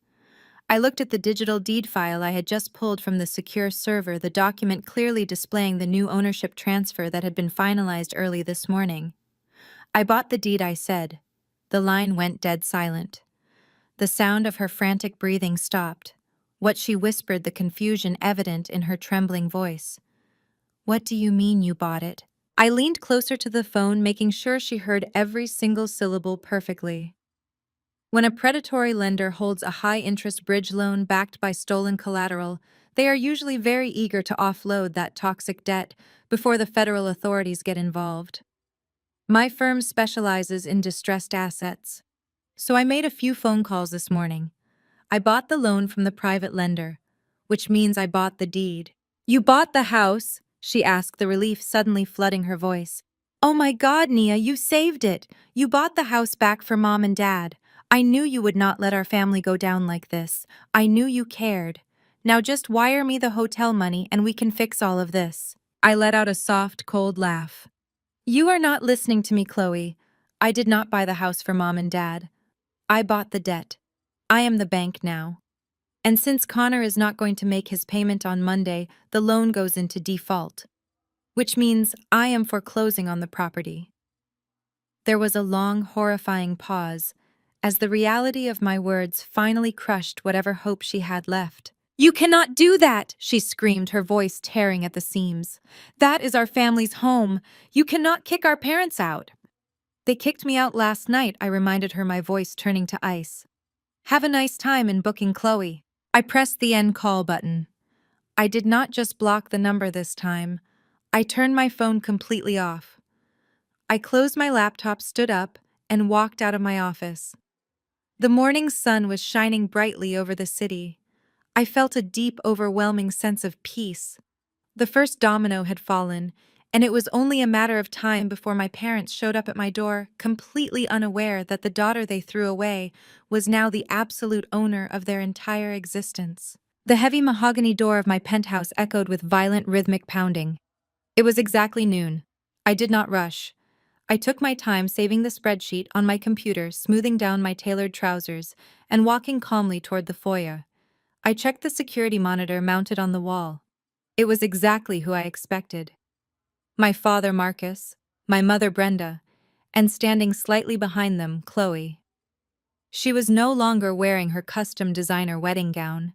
I looked at the digital deed file I had just pulled from the secure server, the document clearly displaying the new ownership transfer that had been finalized early this morning. I bought the deed, I said. The line went dead silent. The sound of her frantic breathing stopped. What she whispered, the confusion evident in her trembling voice. What do you mean you bought it? I leaned closer to the phone, making sure she heard every single syllable perfectly. When a predatory lender holds a high-interest bridge loan backed by stolen collateral, they are usually very eager to offload that toxic debt before the federal authorities get involved. My firm specializes in distressed assets, so I made a few phone calls this morning. I bought the loan from the private lender, which means I bought the deed. You bought the house? She asked, the relief suddenly flooding her voice. Oh my God, Nia, you saved it. You bought the house back for Mom and Dad. I knew you would not let our family go down like this. I knew you cared. Now just wire me the hotel money and we can fix all of this. I let out a soft, cold laugh. You are not listening to me, Chloe. I did not buy the house for Mom and Dad. I bought the debt. I am the bank now. And since Connor is not going to make his payment on Monday, the loan goes into default, which means I am foreclosing on the property. There was a long, horrifying pause, as the reality of my words finally crushed whatever hope she had left. "You cannot do that!" she screamed, her voice tearing at the seams. "That is our family's home. You cannot kick our parents out." "They kicked me out last night," I reminded her, my voice turning to ice. "Have a nice time in booking Chloe." I pressed the end call button. I did not just block the number this time. I turned my phone completely off. I closed my laptop, stood up, and walked out of my office. The morning sun was shining brightly over the city. I felt a deep, overwhelming sense of peace. The first domino had fallen, and it was only a matter of time before my parents showed up at my door, completely unaware that the daughter they threw away was now the absolute owner of their entire existence. The heavy mahogany door of my penthouse echoed with violent rhythmic pounding. It was exactly noon. I did not rush. I took my time, saving the spreadsheet on my computer, smoothing down my tailored trousers, and walking calmly toward the foyer. I checked the security monitor mounted on the wall. It was exactly who I expected. My father, Marcus, my mother, Brenda, and standing slightly behind them, Chloe. She was no longer wearing her custom designer wedding gown.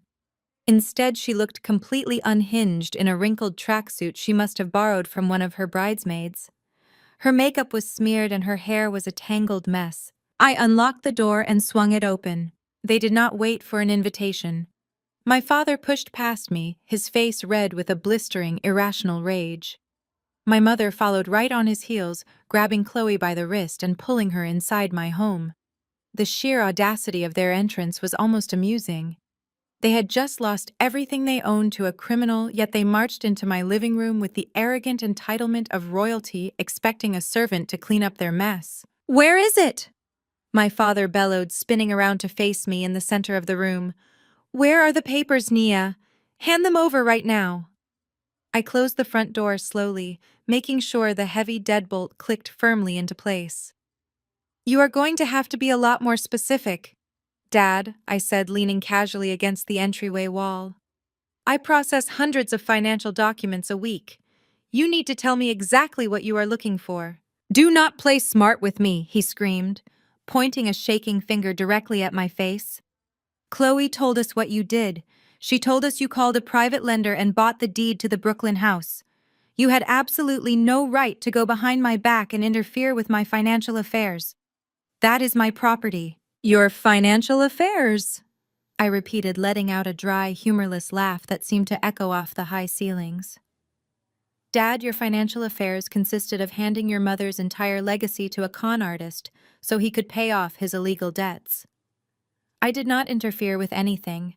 Instead, she looked completely unhinged in a wrinkled tracksuit she must have borrowed from one of her bridesmaids. Her makeup was smeared and her hair was a tangled mess. I unlocked the door and swung it open. They did not wait for an invitation. My father pushed past me, his face red with a blistering, irrational rage. My mother followed right on his heels, grabbing Chloe by the wrist and pulling her inside my home. The sheer audacity of their entrance was almost amusing. They had just lost everything they owned to a criminal, yet they marched into my living room with the arrogant entitlement of royalty, expecting a servant to clean up their mess. "Where is it?" my father bellowed, spinning around to face me in the center of the room. "Where are the papers, Nia? Hand them over right now." I closed the front door slowly, making sure the heavy deadbolt clicked firmly into place. "You are going to have to be a lot more specific, Dad," I said, leaning casually against the entryway wall. "I process hundreds of financial documents a week. You need to tell me exactly what you are looking for." "Do not play smart with me," he screamed, pointing a shaking finger directly at my face. "Chloe told us what you did. She told us you called a private lender and bought the deed to the Brooklyn house. You had absolutely no right to go behind my back and interfere with my financial affairs. That is my property." "Your financial affairs?" I repeated, letting out a dry, humorless laugh that seemed to echo off the high ceilings. "Dad, your financial affairs consisted of handing your mother's entire legacy to a con artist so he could pay off his illegal debts. I did not interfere with anything.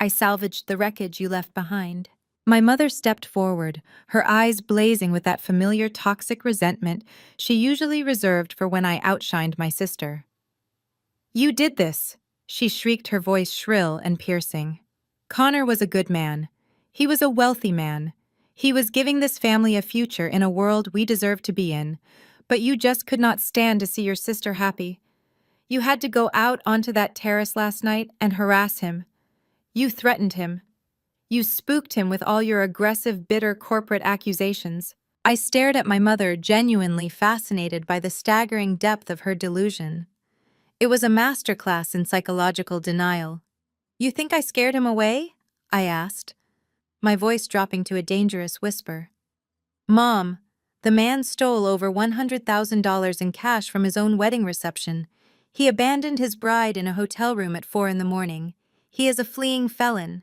I salvaged the wreckage you left behind." My mother stepped forward, her eyes blazing with that familiar toxic resentment she usually reserved for when I outshined my sister. "You did this," she shrieked, her voice shrill and piercing. "Connor was a good man. He was a wealthy man. He was giving this family a future in a world we deserve to be in, but you just could not stand to see your sister happy. You had to go out onto that terrace last night and harass him. You threatened him. You spooked him with all your aggressive, bitter corporate accusations." I stared at my mother, genuinely fascinated by the staggering depth of her delusion. It was a masterclass in psychological denial. "You think I scared him away?" I asked, my voice dropping to a dangerous whisper. "Mom, the man stole over $100,000 in cash from his own wedding reception. He abandoned his bride in a hotel room at 4 in the morning. He is a fleeing felon."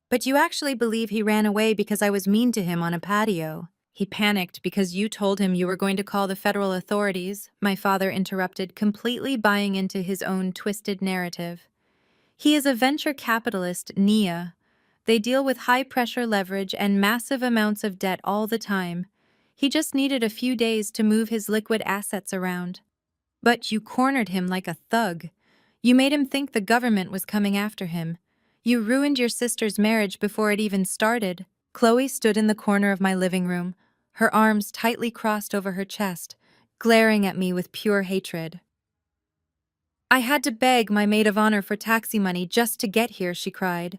"But you actually believe he ran away because I was mean to him on a patio." "He panicked because you told him you were going to call the federal authorities," my father interrupted, completely buying into his own twisted narrative. "He is a venture capitalist, Nia. They deal with high-pressure leverage and massive amounts of debt all the time. He just needed a few days to move his liquid assets around." "But you cornered him like a thug. You made him think the government was coming after him. You ruined your sister's marriage before it even started." Chloe stood in the corner of my living room, her arms tightly crossed over her chest, glaring at me with pure hatred. I had to beg my maid of honor for taxi money just to get here, she cried,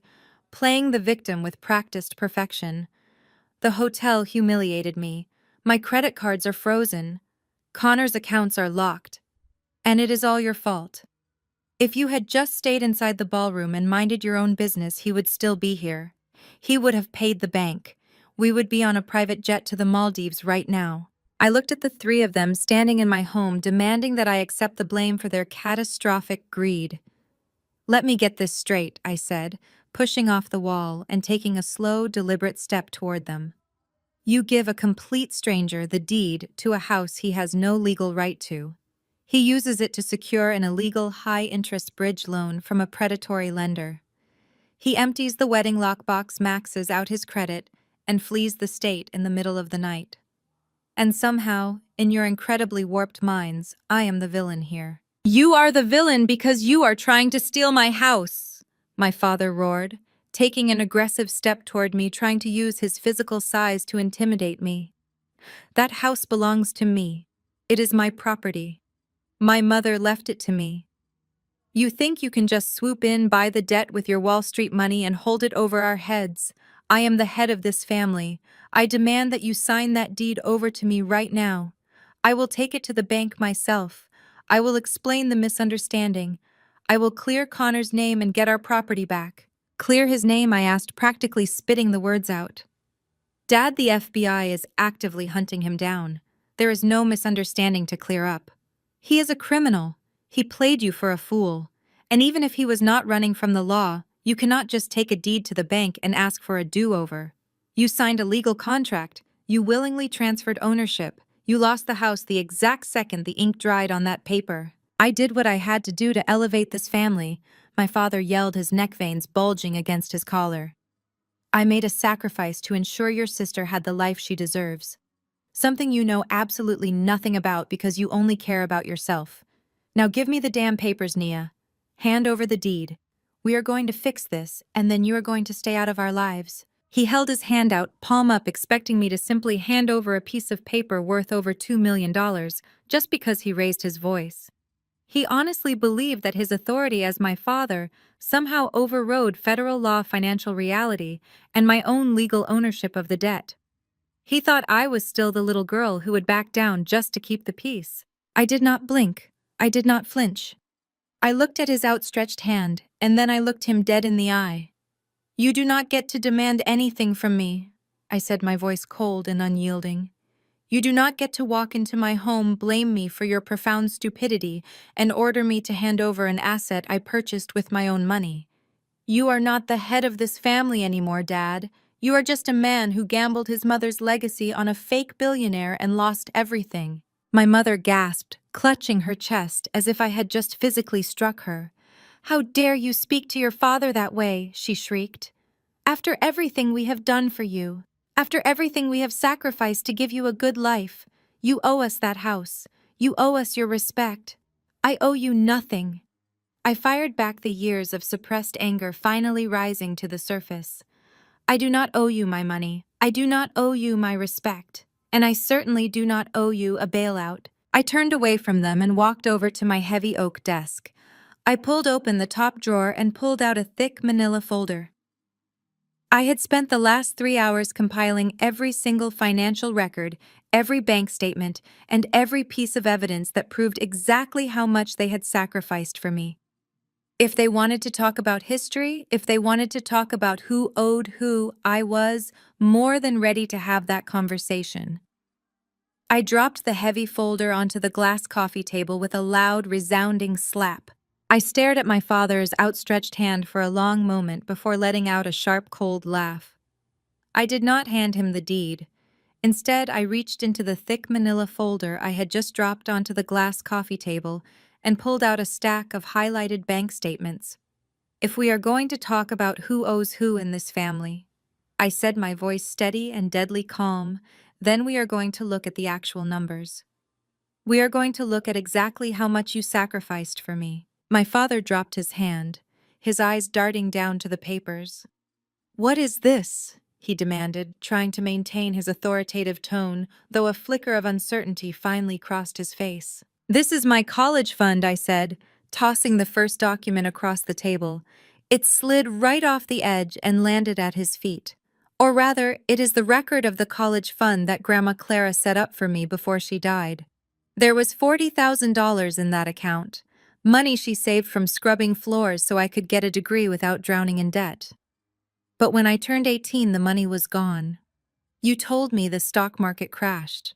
playing the victim with practiced perfection. The hotel humiliated me. My credit cards are frozen. Connor's accounts are locked. And it is all your fault. If you had just stayed inside the ballroom and minded your own business, he would still be here. He would have paid the bank. We would be on a private jet to the Maldives right now. I looked at the three of them standing in my home, demanding that I accept the blame for their catastrophic greed. Let me get this straight, I said, pushing off the wall and taking a slow, deliberate step toward them. You give a complete stranger the deed to a house he has no legal right to. He uses it to secure an illegal high-interest bridge loan from a predatory lender. He empties the wedding lockbox, maxes out his credit, and flees the state in the middle of the night. And somehow, in your incredibly warped minds, I am the villain here. You are the villain because you are trying to steal my house, my father roared, taking an aggressive step toward me, trying to use his physical size to intimidate me. That house belongs to me. It is my property. My mother left it to me. You think you can just swoop in, buy the debt with your Wall Street money and hold it over our heads. I am the head of this family. I demand that you sign that deed over to me right now. I will take it to the bank myself. I will explain the misunderstanding. I will clear Connor's name and get our property back. Clear his name, I asked, practically spitting the words out. Dad, the FBI is actively hunting him down. There is no misunderstanding to clear up. He is a criminal. He played you for a fool. And even if he was not running from the law, you cannot just take a deed to the bank and ask for a do-over. You signed a legal contract. You willingly transferred ownership. You lost the house the exact second the ink dried on that paper. I did what I had to do to elevate this family, my father yelled, his neck veins bulging against his collar. I made a sacrifice to ensure your sister had the life she deserves. Something you know absolutely nothing about because you only care about yourself. Now give me the damn papers, Nia. Hand over the deed. We are going to fix this, and then you are going to stay out of our lives. He held his hand out, palm up, expecting me to simply hand over a piece of paper worth over $2 million, just because he raised his voice. He honestly believed that his authority as my father somehow overrode federal law, financial reality, and my own legal ownership of the debt. He thought I was still the little girl who would back down just to keep the peace. I did not blink. I did not flinch. I looked at his outstretched hand, and then I looked him dead in the eye. You do not get to demand anything from me, I said, my voice cold and unyielding. You do not get to walk into my home, blame me for your profound stupidity, and order me to hand over an asset I purchased with my own money. You are not the head of this family anymore, Dad. You are just a man who gambled his mother's legacy on a fake billionaire and lost everything. My mother gasped, clutching her chest as if I had just physically struck her. How dare you speak to your father that way, she shrieked. After everything we have done for you, after everything we have sacrificed to give you a good life, you owe us that house. You owe us your respect. I owe you nothing. I fired back, the years of suppressed anger finally rising to the surface. I do not owe you my money. I do not owe you my respect. And I certainly do not owe you a bailout. I turned away from them and walked over to my heavy oak desk. I pulled open the top drawer and pulled out a thick manila folder. I had spent the last 3 hours compiling every single financial record, every bank statement, and every piece of evidence that proved exactly how much they had sacrificed for me. If they wanted to talk about history, if they wanted to talk about who owed who, I was more than ready to have that conversation. I dropped the heavy folder onto the glass coffee table with a loud, resounding slap. I stared at my father's outstretched hand for a long moment before letting out a sharp, cold laugh. I did not hand him the deed. Instead, I reached into the thick manila folder I had just dropped onto the glass coffee table and pulled out a stack of highlighted bank statements. If we are going to talk about who owes who in this family, I said, my voice steady and deadly calm, then we are going to look at the actual numbers. We are going to look at exactly how much you sacrificed for me. My father dropped his hand, his eyes darting down to the papers. What is this? he demanded, trying to maintain his authoritative tone, though a flicker of uncertainty finally crossed his face. "This is my college fund," I said, tossing the first document across the table. It slid right off the edge and landed at his feet. Or rather, it is the record of the college fund that Grandma Clara set up for me before she died. There was $40,000 in that account, money she saved from scrubbing floors so I could get a degree without drowning in debt. But when I turned 18, the money was gone. You told me the stock market crashed.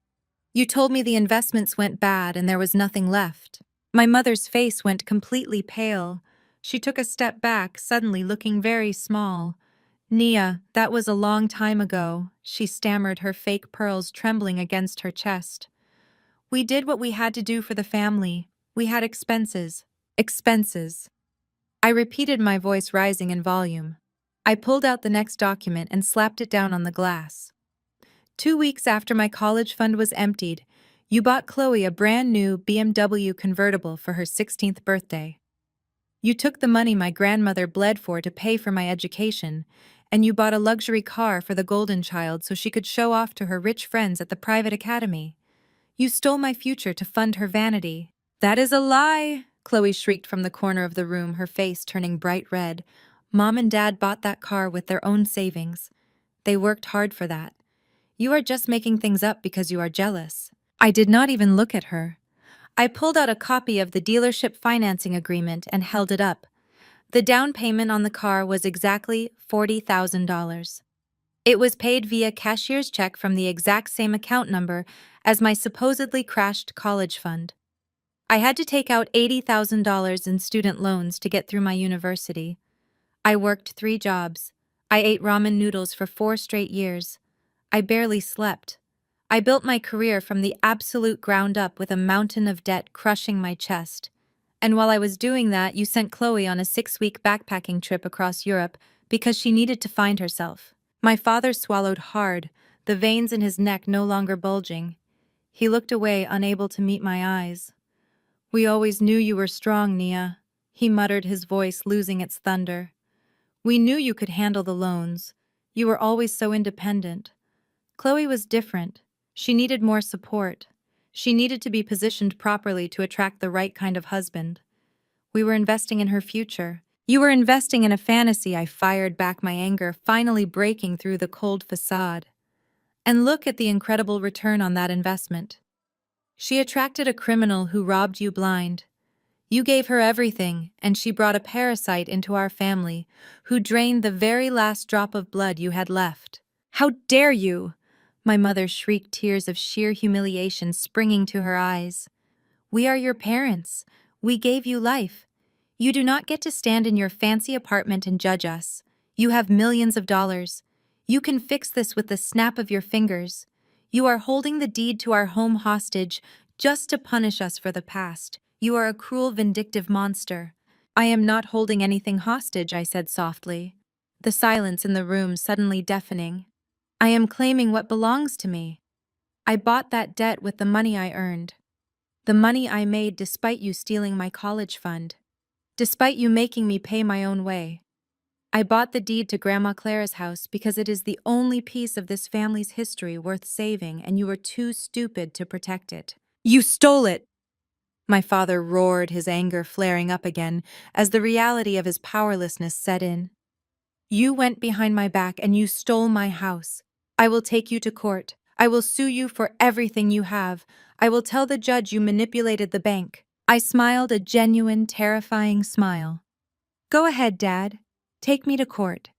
You told me the investments went bad and there was nothing left. My mother's face went completely pale. She took a step back, suddenly looking very small. "Nia, that was a long time ago," she stammered, her fake pearls trembling against her chest. "We did what we had to do for the family. We had expenses." Expenses. I repeated, my voice rising in volume. I pulled out the next document and slapped it down on the glass. 2 weeks after my college fund was emptied, you bought Chloe a brand new BMW convertible for her 16th birthday. You took the money my grandmother bled for to pay for my education, and you bought a luxury car for the golden child so she could show off to her rich friends at the private academy. You stole my future to fund her vanity. "That is a lie!" Chloe shrieked from the corner of the room, her face turning bright red. "Mom and Dad bought that car with their own savings. They worked hard for that. You are just making things up because you are jealous." I did not even look at her. I pulled out a copy of the dealership financing agreement and held it up. The down payment on the car was exactly $40,000. It was paid via cashier's check from the exact same account number as my supposedly crashed college fund. I had to take out $80,000 in student loans to get through my university. I worked 3 jobs. I ate ramen noodles for 4 straight years. I barely slept. I built my career from the absolute ground up with a mountain of debt crushing my chest. And while I was doing that, you sent Chloe on a 6-week backpacking trip across Europe because she needed to find herself. My father swallowed hard, the veins in his neck no longer bulging. He looked away, unable to meet my eyes. "We always knew you were strong, Nia," he muttered, his voice losing its thunder. "We knew you could handle the loans. You were always so independent. Chloe was different. She needed more support. She needed to be positioned properly to attract the right kind of husband. We were investing in her future. You were investing in a fantasy." I fired back, my anger finally breaking through the cold facade. "And look at the incredible return on that investment. She attracted a criminal who robbed you blind. You gave her everything, and she brought a parasite into our family who drained the very last drop of blood you had left." "How dare you!" My mother shrieked, tears of sheer humiliation springing to her eyes. "We are your parents. We gave you life. You do not get to stand in your fancy apartment and judge us. You have millions of dollars. You can fix this with the snap of your fingers. You are holding the deed to our home hostage just to punish us for the past. You are a cruel, vindictive monster." "I am not holding anything hostage," I said softly, the silence in the room suddenly deafening. "I am claiming what belongs to me. I bought that debt with the money I earned. The money I made despite you stealing my college fund. Despite you making me pay my own way. I bought the deed to Grandma Clara's house because it is the only piece of this family's history worth saving, and you were too stupid to protect it." "You stole it!" My father roared, his anger flaring up again as the reality of his powerlessness set in. "You went behind my back and you stole my house. I will take you to court. I will sue you for everything you have. I will tell the judge you manipulated the bank." I smiled, a genuine, terrifying smile. "Go ahead, Dad. Take me to court.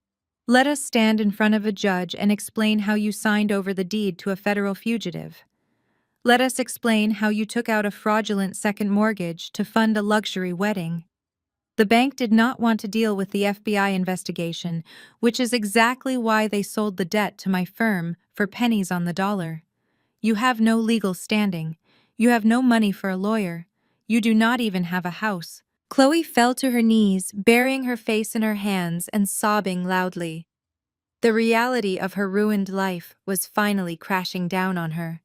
Let us stand in front of a judge and explain how you signed over the deed to a federal fugitive. Let us explain how you took out a fraudulent second mortgage to fund a luxury wedding. The bank did not want to deal with the FBI investigation, which is exactly why they sold the debt to my firm for pennies on the dollar. You have no legal standing. You have no money for a lawyer. You do not even have a house." Chloe fell to her knees, burying her face in her hands and sobbing loudly. The reality of her ruined life was finally crashing down on her.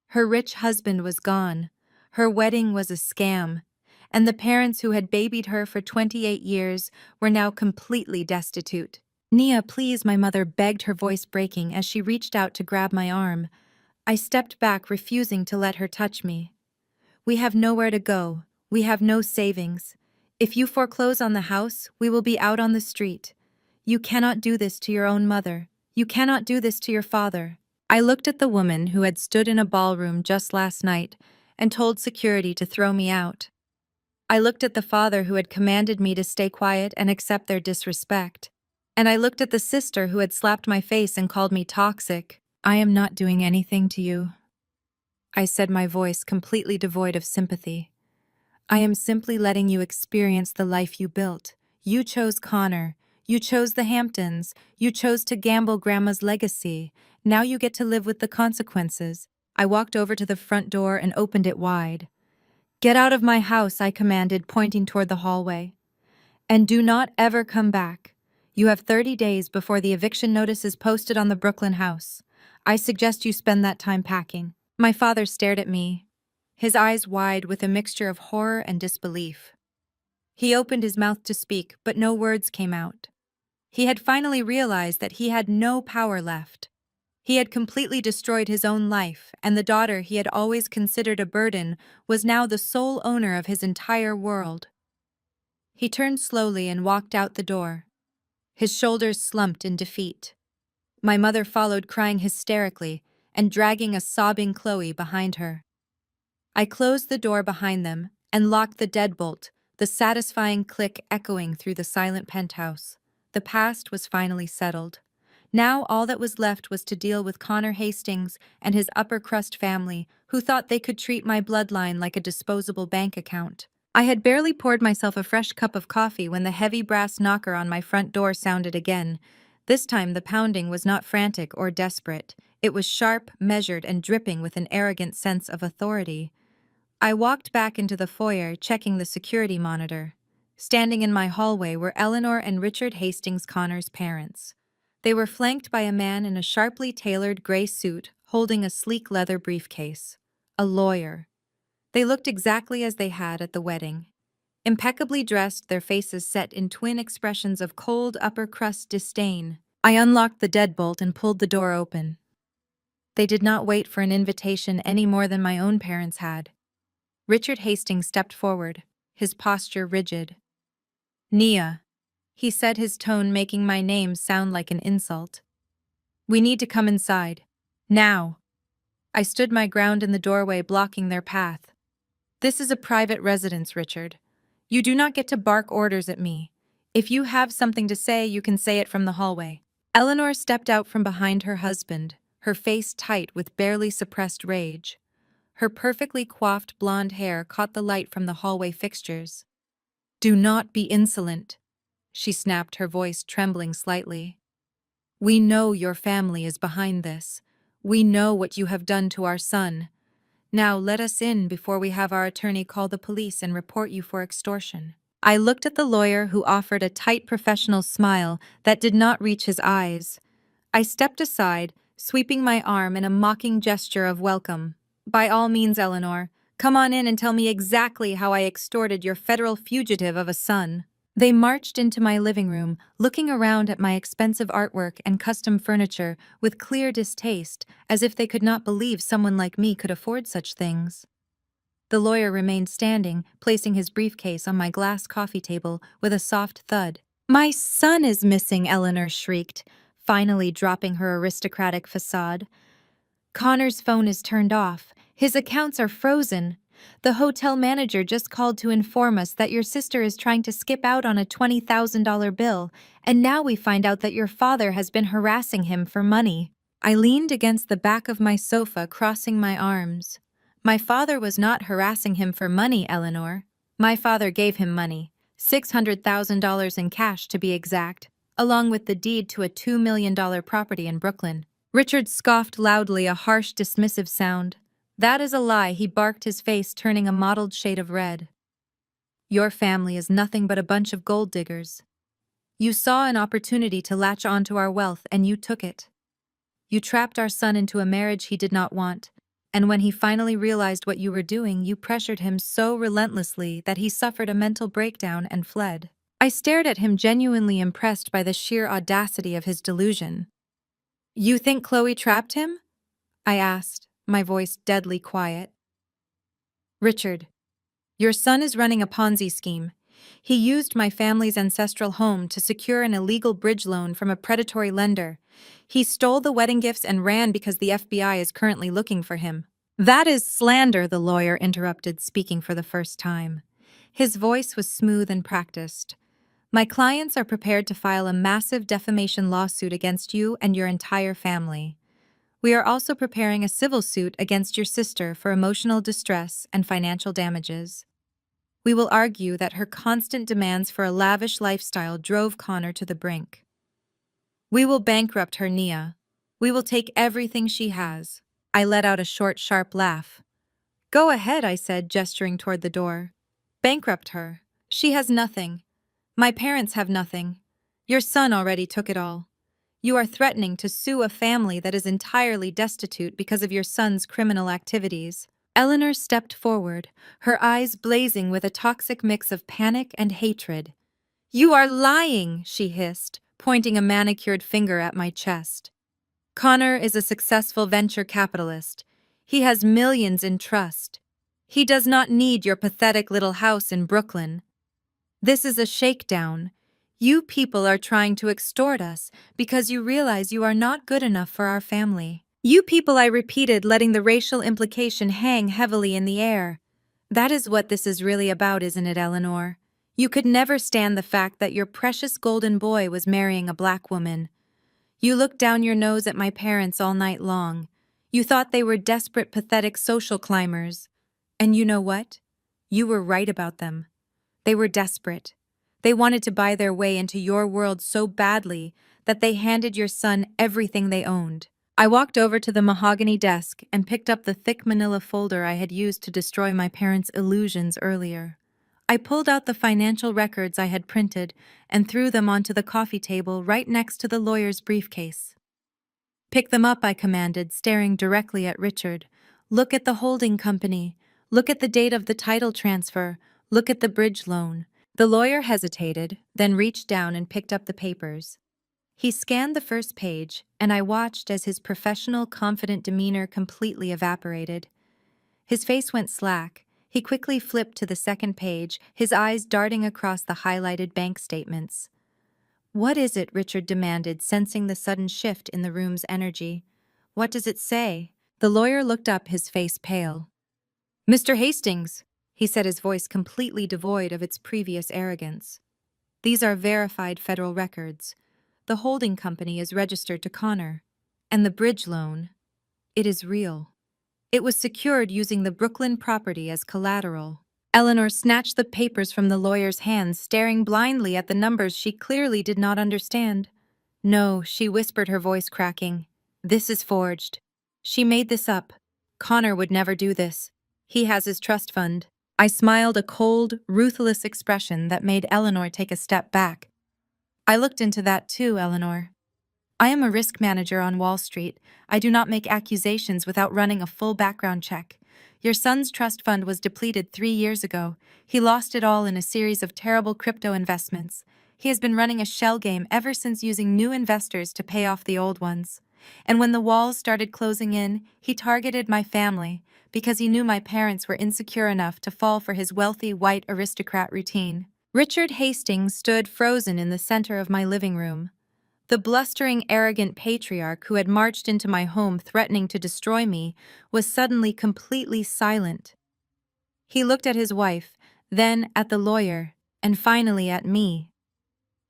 Her rich husband was gone. Her wedding was a scam. And the parents who had babied her for 28 years were now completely destitute. Nia, please, my mother begged, her voice breaking as she reached out to grab my arm. I stepped back, refusing to let her touch me. We have nowhere to go. We have no savings. If you foreclose on the house, we will be out on the street. You cannot do this to your own mother. You cannot do this to your father. I looked at the woman who had stood in a ballroom just last night and told security to throw me out. I looked at the father who had commanded me to stay quiet and accept their disrespect. And I looked at the sister who had slapped my face and called me toxic. I am not doing anything to you, I said, my voice completely devoid of sympathy. I am simply letting you experience the life you built. You chose Connor. You chose the Hamptons. You chose to gamble Grandma's legacy. Now you get to live with the consequences. I walked over to the front door and opened it wide. Get out of my house, I commanded, pointing toward the hallway. And do not ever come back. You have 30 days before the eviction notice is posted on the Brooklyn house. I suggest you spend that time packing. My father stared at me, his eyes wide with a mixture of horror and disbelief. He opened his mouth to speak, but no words came out. He had finally realized that he had no power left. He had completely destroyed his own life, and the daughter he had always considered a burden was now the sole owner of his entire world. He turned slowly and walked out the door. His shoulders slumped in defeat. My mother followed, crying hysterically and dragging a sobbing Chloe behind her. I closed the door behind them and locked the deadbolt, the satisfying click echoing through the silent penthouse. The past was finally settled. Now all that was left was to deal with Connor Hastings and his upper-crust family, who thought they could treat my bloodline like a disposable bank account. I had barely poured myself a fresh cup of coffee when the heavy brass knocker on my front door sounded again. This time the pounding was not frantic or desperate. It was sharp, measured, and dripping with an arrogant sense of authority. I walked back into the foyer, checking the security monitor. Standing in my hallway were Eleanor and Richard Hastings, Connor's parents. They were flanked by a man in a sharply tailored gray suit holding a sleek leather briefcase. A lawyer. They looked exactly as they had at the wedding. Impeccably dressed, their faces set in twin expressions of cold upper-crust disdain. I unlocked the deadbolt and pulled the door open. They did not wait for an invitation any more than my own parents had. Richard Hastings stepped forward, his posture rigid. Nia, he said, his tone making my name sound like an insult. We need to come inside. Now. I stood my ground in the doorway, blocking their path. This is a private residence, Richard. You do not get to bark orders at me. If you have something to say, you can say it from the hallway. Eleanor stepped out from behind her husband, her face tight with barely suppressed rage. Her perfectly coiffed blonde hair caught the light from the hallway fixtures. Do not be insolent, she snapped, her voice trembling slightly. We know your family is behind this. We know what you have done to our son. Now let us in before we have our attorney call the police and report you for extortion. I looked at the lawyer, who offered a tight professional smile that did not reach his eyes. I stepped aside, sweeping my arm in a mocking gesture of welcome. By all means, Eleanor, come on in and tell me exactly how I extorted your federal fugitive of a son. They marched into my living room, looking around at my expensive artwork and custom furniture with clear distaste, as if they could not believe someone like me could afford such things. The lawyer remained standing, placing his briefcase on my glass coffee table with a soft thud. My son is missing, Eleanor shrieked, finally dropping her aristocratic facade. Connor's phone is turned off. His accounts are frozen. The hotel manager just called to inform us that your sister is trying to skip out on a $20,000 bill, and now we find out that your father has been harassing him for money. I leaned against the back of my sofa, crossing my arms. My father was not harassing him for money, Eleanor. My father gave him money, $600,000 in cash to be exact, along with the deed to a $2 million property in Brooklyn. Richard scoffed loudly, a harsh, dismissive sound. That is a lie, he barked, his face turning a mottled shade of red. Your family is nothing but a bunch of gold diggers. You saw an opportunity to latch onto our wealth and you took it. You trapped our son into a marriage he did not want, and when he finally realized what you were doing, you pressured him so relentlessly that he suffered a mental breakdown and fled. I stared at him, genuinely impressed by the sheer audacity of his delusion. You think Chloe trapped him? I asked, my voice deadly quiet. Richard, your son is running a Ponzi scheme. He used my family's ancestral home to secure an illegal bridge loan from a predatory lender. He stole the wedding gifts and ran because the FBI is currently looking for him. That is slander, the lawyer interrupted, speaking for the first time. His voice was smooth and practiced. My clients are prepared to file a massive defamation lawsuit against you and your entire family. We are also preparing a civil suit against your sister for emotional distress and financial damages. We will argue that her constant demands for a lavish lifestyle drove Connor to the brink. We will bankrupt her, Nia. We will take everything she has. I let out a short, sharp laugh. Go ahead, I said, gesturing toward the door. Bankrupt her. She has nothing. My parents have nothing. Your son already took it all. You are threatening to sue a family that is entirely destitute because of your son's criminal activities. Eleanor stepped forward, her eyes blazing with a toxic mix of panic and hatred. You are lying, she hissed, pointing a manicured finger at my chest. Connor is a successful venture capitalist. He has millions in trust. He does not need your pathetic little house in Brooklyn. This is a shakedown. You people are trying to extort us because you realize you are not good enough for our family. You people, I repeated, letting the racial implication hang heavily in the air. That is what this is really about, isn't it, Eleanor? You could never stand the fact that your precious golden boy was marrying a black woman. You looked down your nose at my parents all night long. You thought they were desperate, pathetic social climbers. And you know what? You were right about them. They were desperate. They wanted to buy their way into your world so badly that they handed your son everything they owned. I walked over to the mahogany desk and picked up the thick manila folder I had used to destroy my parents' illusions earlier. I pulled out the financial records I had printed and threw them onto the coffee table right next to the lawyer's briefcase. Pick them up, I commanded, staring directly at Richard. Look at the holding company. Look at the date of the title transfer. Look at the bridge loan. The lawyer hesitated, then reached down and picked up the papers. He scanned the first page, and I watched as his professional, confident demeanor completely evaporated. His face went slack. He quickly flipped to the second page, his eyes darting across the highlighted bank statements. What is it? Richard demanded, sensing the sudden shift in the room's energy. What does it say? The lawyer looked up, his face pale. Mr. Hastings, he said, his voice completely devoid of its previous arrogance. These are verified federal records. The holding company is registered to Connor. And the bridge loan, it is real. It was secured using the Brooklyn property as collateral. Eleanor snatched the papers from the lawyer's hands, staring blindly at the numbers she clearly did not understand. No, she whispered, her voice cracking. This is forged. She made this up. Connor would never do this. He has his trust fund. I smiled, a cold, ruthless expression that made Eleanor take a step back. I looked into that too, Eleanor. I am a risk manager on Wall Street. I do not make accusations without running a full background check. Your son's trust fund was depleted 3 years ago. He lost it all in a series of terrible crypto investments. He has been running a shell game ever since, using new investors to pay off the old ones. And when the walls started closing in, he targeted my family because he knew my parents were insecure enough to fall for his wealthy white aristocrat routine. Richard Hastings stood frozen in the center of my living room. The blustering, arrogant patriarch who had marched into my home threatening to destroy me was suddenly completely silent. He looked at his wife, then at the lawyer, and finally at me.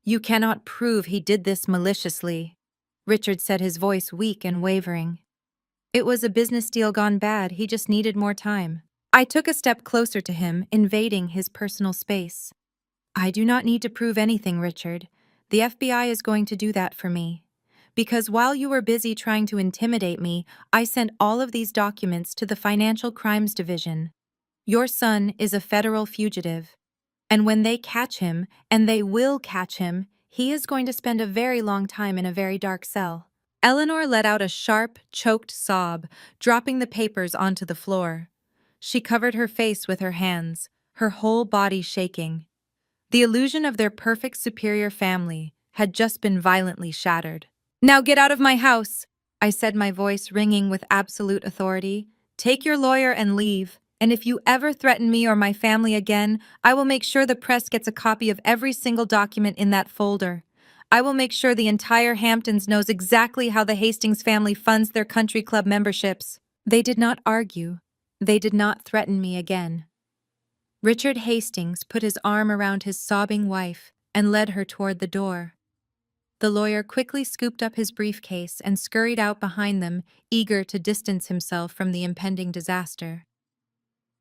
You cannot prove he did this maliciously, Richard said, his voice weak and wavering. It was a business deal gone bad. He just needed more time. I took a step closer to him, invading his personal space. I do not need to prove anything, Richard. The FBI is going to do that for me. Because while you were busy trying to intimidate me, I sent all of these documents to the Financial Crimes Division. Your son is a federal fugitive. And when they catch him, and they will catch him, he is going to spend a very long time in a very dark cell. Eleanor let out a sharp, choked sob, dropping the papers onto the floor. She covered her face with her hands, her whole body shaking. The illusion of their perfect superior family had just been violently shattered. "Now get out of my house," I said, my voice ringing with absolute authority. "Take your lawyer and leave. And if you ever threaten me or my family again, I will make sure the press gets a copy of every single document in that folder. I will make sure the entire Hamptons knows exactly how the Hastings family funds their country club memberships." They did not argue. They did not threaten me again. Richard Hastings put his arm around his sobbing wife and led her toward the door. The lawyer quickly scooped up his briefcase and scurried out behind them, eager to distance himself from the impending disaster.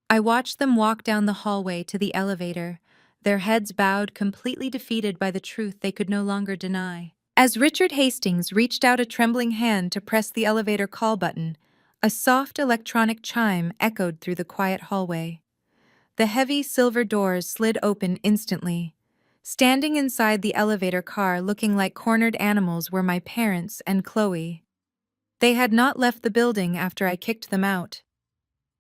I watched them walk down the hallway to the elevator, their heads bowed, completely defeated by the truth they could no longer deny. As Richard Hastings reached out a trembling hand to press the elevator call button, a soft electronic chime echoed through the quiet hallway. The heavy silver doors slid open instantly. Standing inside the elevator car looking like cornered animals were my parents and Chloe. They had not left the building after I kicked them out.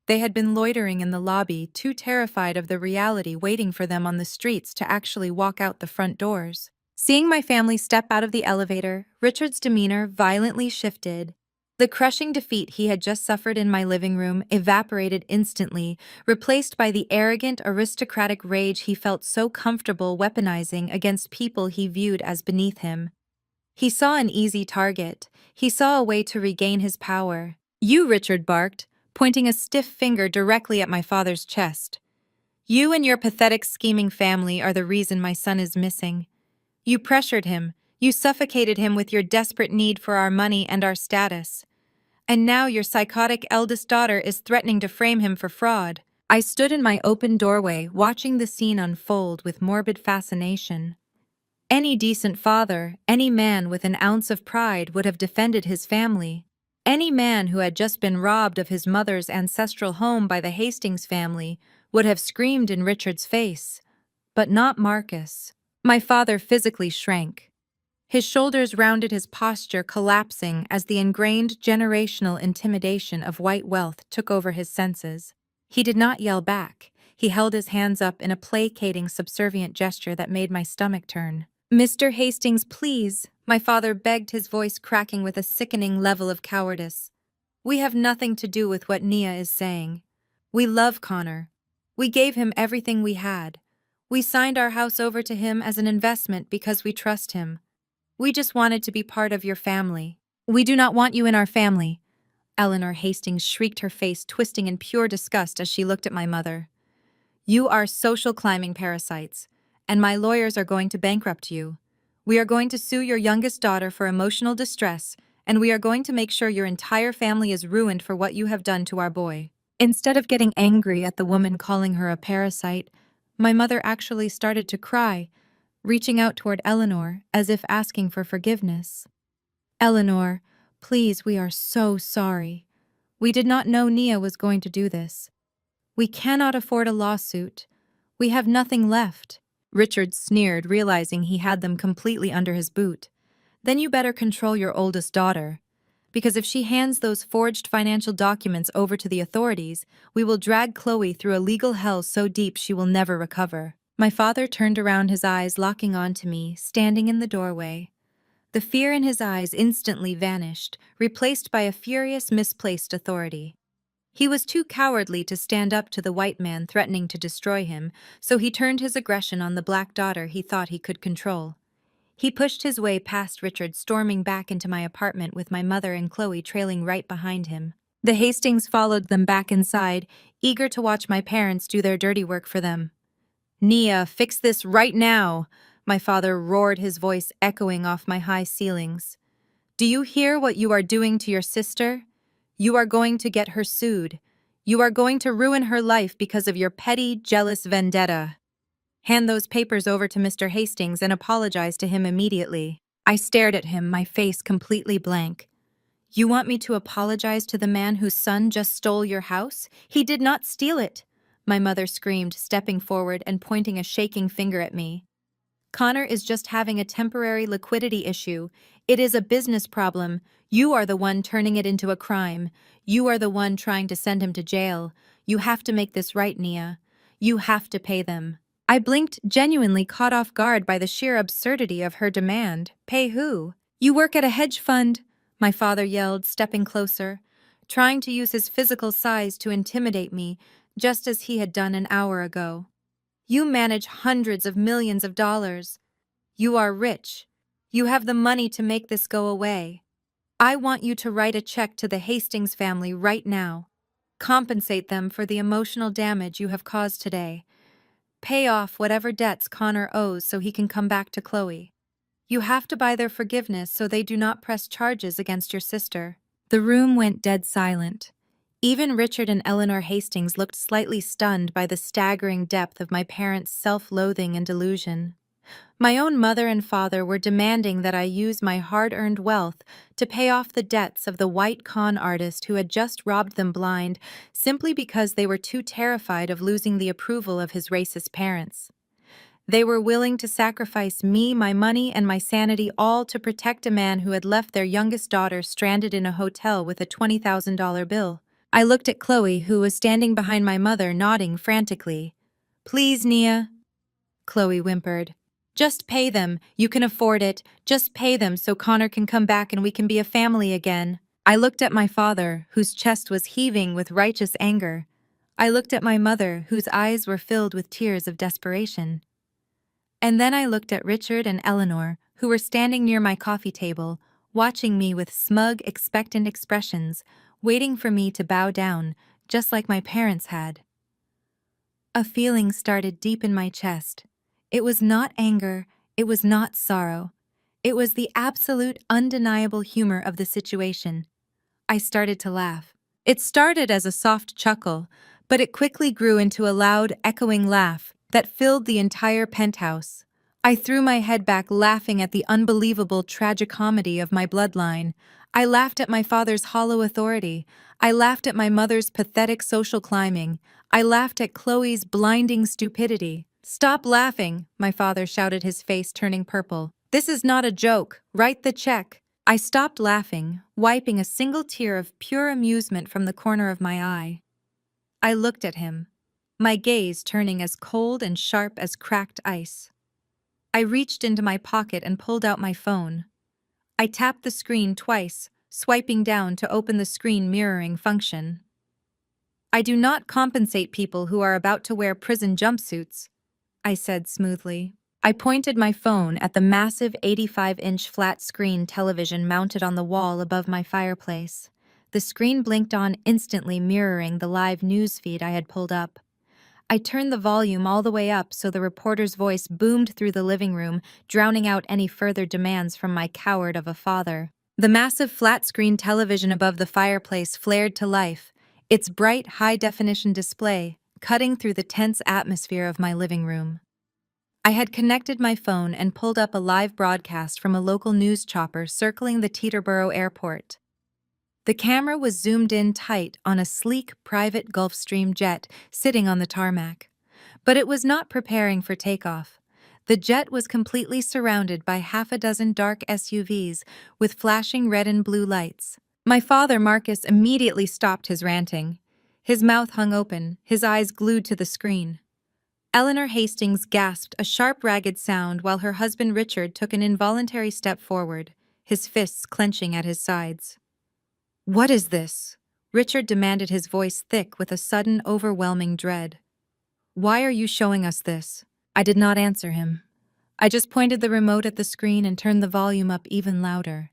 They had been loitering in the lobby, too terrified of the reality waiting for them on the streets to actually walk out the front doors. Seeing my family step out of the elevator, Richard's demeanor violently shifted. The crushing defeat he had just suffered in my living room evaporated instantly, replaced by the arrogant, aristocratic rage he felt so comfortable weaponizing against people he viewed as beneath him. He saw an easy target. He saw a way to regain his power. "You," Richard barked, pointing a stiff finger directly at my father's chest. "You and your pathetic scheming family are the reason my son is missing. You pressured him. You suffocated him with your desperate need for our money and our status. And now your psychotic eldest daughter is threatening to frame him for fraud." I stood in my open doorway, watching the scene unfold with morbid fascination. Any decent father, any man with an ounce of pride would have defended his family. Any man who had just been robbed of his mother's ancestral home by the Hastings family would have screamed in Richard's face. But not Marcus. My father physically shrank. His shoulders rounded, his posture collapsing as the ingrained generational intimidation of white wealth took over his senses. He did not yell back. He held his hands up in a placating, subservient gesture that made my stomach turn. "Mr. Hastings, please," my father begged, his voice cracking with a sickening level of cowardice. "We have nothing to do with what Nia is saying. We love Connor. We gave him everything we had. We signed our house over to him as an investment because we trust him. We just wanted to be part of your family." "We do not want you in our family," Eleanor Hastings shrieked, her face twisting in pure disgust as she looked at my mother. "You are social climbing parasites, and my lawyers are going to bankrupt you. We are going to sue your youngest daughter for emotional distress, and we are going to make sure your entire family is ruined for what you have done to our boy." Instead of getting angry at the woman calling her a parasite, my mother actually started to cry, reaching out toward Eleanor as if asking for forgiveness. "Eleanor, please, we are so sorry. We did not know Nia was going to do this. We cannot afford a lawsuit. We have nothing left." Richard sneered, realizing he had them completely under his boot. "Then you better control your oldest daughter. Because if she hands those forged financial documents over to the authorities, we will drag Chloe through a legal hell so deep she will never recover." My father turned around, his eyes locking onto me, standing in the doorway. The fear in his eyes instantly vanished, replaced by a furious, misplaced authority. He was too cowardly to stand up to the white man threatening to destroy him, so he turned his aggression on the black daughter he thought he could control. He pushed his way past Richard, storming back into my apartment with my mother and Chloe trailing right behind him. The Hastings followed them back inside, eager to watch my parents do their dirty work for them. "Nia, fix this right now!" My father roared, his voice echoing off my high ceilings. "Do you hear what you are doing to your sister? You are going to get her sued. You are going to ruin her life because of your petty, jealous vendetta. Hand those papers over to Mr. Hastings and apologize to him immediately." I stared at him, my face completely blank. "You want me to apologize to the man whose son just stole your house? He did not steal it," my mother screamed, stepping forward and pointing a shaking finger at me. "Connor is just having a temporary liquidity issue. It is a business problem. You are the one turning it into a crime. You are the one trying to send him to jail. You have to make this right, Nia. You have to pay them." I blinked, genuinely caught off guard by the sheer absurdity of her demand. Pay who? You work at a hedge fund, my father yelled, stepping closer, trying to use his physical size to intimidate me, just as he had done an hour ago. You manage hundreds of millions of dollars. You are rich. You have the money to make this go away. I want you to write a check to the Hastings family right now. Compensate them for the emotional damage you have caused today. Pay off whatever debts Connor owes so he can come back to Chloe. You have to buy their forgiveness so they do not press charges against your sister. The room went dead silent. Even Richard and Eleanor Hastings looked slightly stunned by the staggering depth of my parents' self-loathing and delusion. My own mother and father were demanding that I use my hard-earned wealth to pay off the debts of the white con artist who had just robbed them blind simply because they were too terrified of losing the approval of his racist parents. They were willing to sacrifice me, my money, and my sanity all to protect a man who had left their youngest daughter stranded in a hotel with a $20,000 bill. I looked at Chloe, who was standing behind my mother, nodding frantically. "Please, Nia," Chloe whimpered. "Just pay them. You can afford it. Just pay them so Connor can come back and we can be a family again." I looked at my father, whose chest was heaving with righteous anger. I looked at my mother, whose eyes were filled with tears of desperation. And then I looked at Richard and Eleanor, who were standing near my coffee table, watching me with smug, expectant expressions, waiting for me to bow down, just like my parents had. A feeling started deep in my chest. It was not anger, it was not sorrow. It was the absolute, undeniable humor of the situation. I started to laugh. It started as a soft chuckle, but it quickly grew into a loud, echoing laugh that filled the entire penthouse. I threw my head back, laughing at the unbelievable tragicomedy of my bloodline. I laughed at my father's hollow authority. I laughed at my mother's pathetic social climbing. I laughed at Chloe's blinding stupidity. "Stop laughing," my father shouted, his face turning purple. "This is not a joke. Write the check." I stopped laughing, wiping a single tear of pure amusement from the corner of my eye. I looked at him, my gaze turning as cold and sharp as cracked ice. I reached into my pocket and pulled out my phone. I tapped the screen twice, swiping down to open the screen mirroring function. "I do not compensate people who are about to wear prison jumpsuits," I said smoothly. I pointed my phone at the massive 85-inch flat-screen television mounted on the wall above my fireplace. The screen blinked on instantly, mirroring the live news feed I had pulled up. I turned the volume all the way up so the reporter's voice boomed through the living room, drowning out any further demands from my coward of a father. The massive flat-screen television above the fireplace flared to life, its bright, high-definition display cutting through the tense atmosphere of my living room. I had connected my phone and pulled up a live broadcast from a local news chopper circling the Teterboro airport. The camera was zoomed in tight on a sleek, private Gulfstream jet sitting on the tarmac. But it was not preparing for takeoff. The jet was completely surrounded by half a dozen dark SUVs with flashing red and blue lights. My father, Marcus, immediately stopped his ranting. His mouth hung open, his eyes glued to the screen. Eleanor Hastings gasped a sharp, ragged sound while her husband Richard took an involuntary step forward, his fists clenching at his sides. "What is this?" Richard demanded, his voice thick with a sudden, overwhelming dread. "Why are you showing us this?" I did not answer him. I just pointed the remote at the screen and turned the volume up even louder.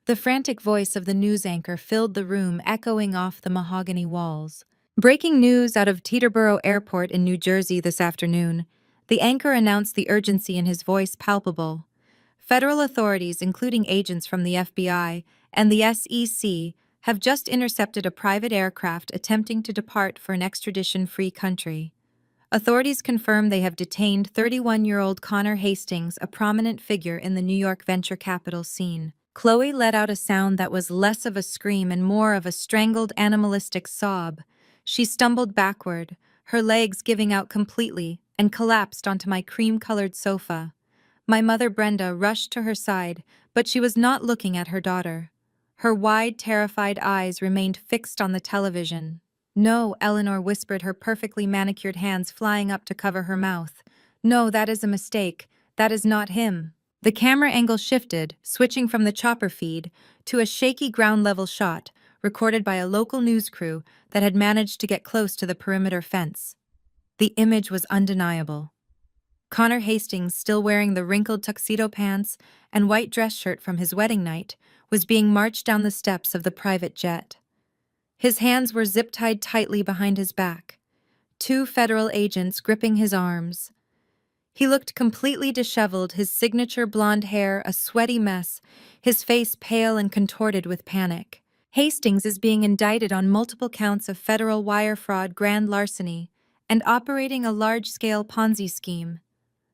The frantic voice of the news anchor filled the room, echoing off the mahogany walls. "Breaking news out of Teterboro Airport in New Jersey this afternoon." The anchor announced, the urgency in his voice palpable. "Federal authorities, including agents from the FBI and the SEC, have just intercepted a private aircraft attempting to depart for an extradition-free country. Authorities confirm they have detained 31-year-old Connor Hastings, a prominent figure in the New York venture capital scene." Chloe let out a sound that was less of a scream and more of a strangled, animalistic sob. She stumbled backward, her legs giving out completely, and collapsed onto my cream-colored sofa. My mother, Brenda, rushed to her side, but she was not looking at her daughter. Her wide, terrified eyes remained fixed on the television. No, Eleanor whispered, her perfectly manicured hands flying up to cover her mouth. No, that is a mistake. That is not him. The camera angle shifted, switching from the chopper feed to a shaky ground-level shot, recorded by a local news crew that had managed to get close to the perimeter fence. The image was undeniable. Connor Hastings, still wearing the wrinkled tuxedo pants and white dress shirt from his wedding night, was being marched down the steps of the private jet. His hands were zip-tied tightly behind his back, two federal agents gripping his arms. He looked completely disheveled, his signature blonde hair a sweaty mess, his face pale and contorted with panic. Hastings is being indicted on multiple counts of federal wire fraud, grand larceny, and operating a large-scale Ponzi scheme.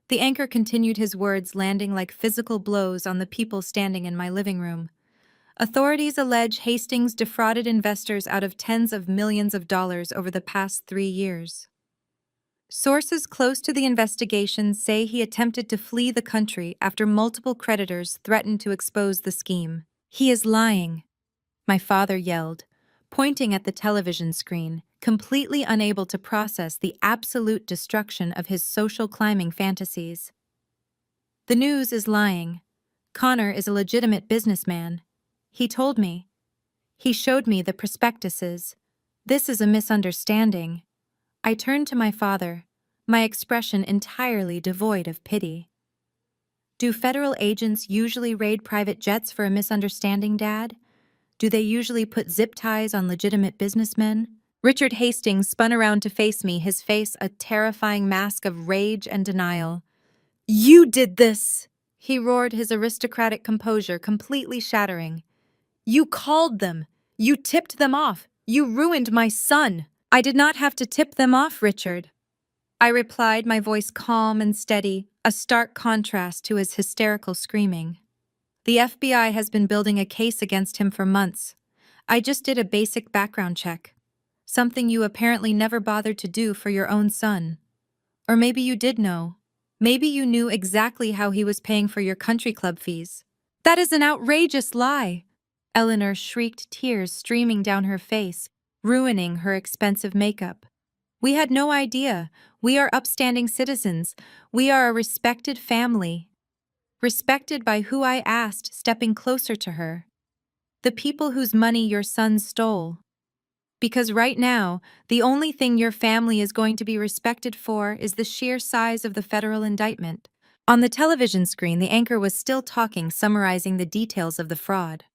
The anchor continued, his words landing like physical blows on the people standing in my living room. Authorities allege Hastings defrauded investors out of tens of millions of dollars over the past 3 years. Sources close to the investigation say he attempted to flee the country after multiple creditors threatened to expose the scheme. He is lying, my father yelled, pointing at the television screen, completely unable to process the absolute destruction of his social climbing fantasies. The news is lying. Connor is a legitimate businessman. He told me. He showed me the prospectuses. This is a misunderstanding. I turned to my father, my expression entirely devoid of pity. Do federal agents usually raid private jets for a misunderstanding, Dad? Do they usually put zip ties on legitimate businessmen? Richard Hastings spun around to face me, his face a terrifying mask of rage and denial. You did this! He roared, his aristocratic composure completely shattering. You called them! You tipped them off! You ruined my son! I did not have to tip them off, Richard. I replied, my voice calm and steady, a stark contrast to his hysterical screaming. The FBI has been building a case against him for months. I just did a basic background check. Something you apparently never bothered to do for your own son. Or maybe you did know. Maybe you knew exactly how he was paying for your country club fees. That is an outrageous lie! Eleanor shrieked, tears streaming down her face, ruining her expensive makeup. We had no idea. We are upstanding citizens. We are a respected family. Respected by who I asked, stepping closer to her. The people whose money your son stole. Because right now, the only thing your family is going to be respected for is the sheer size of the federal indictment. On the television screen, the anchor was still talking, summarizing the details of the fraud.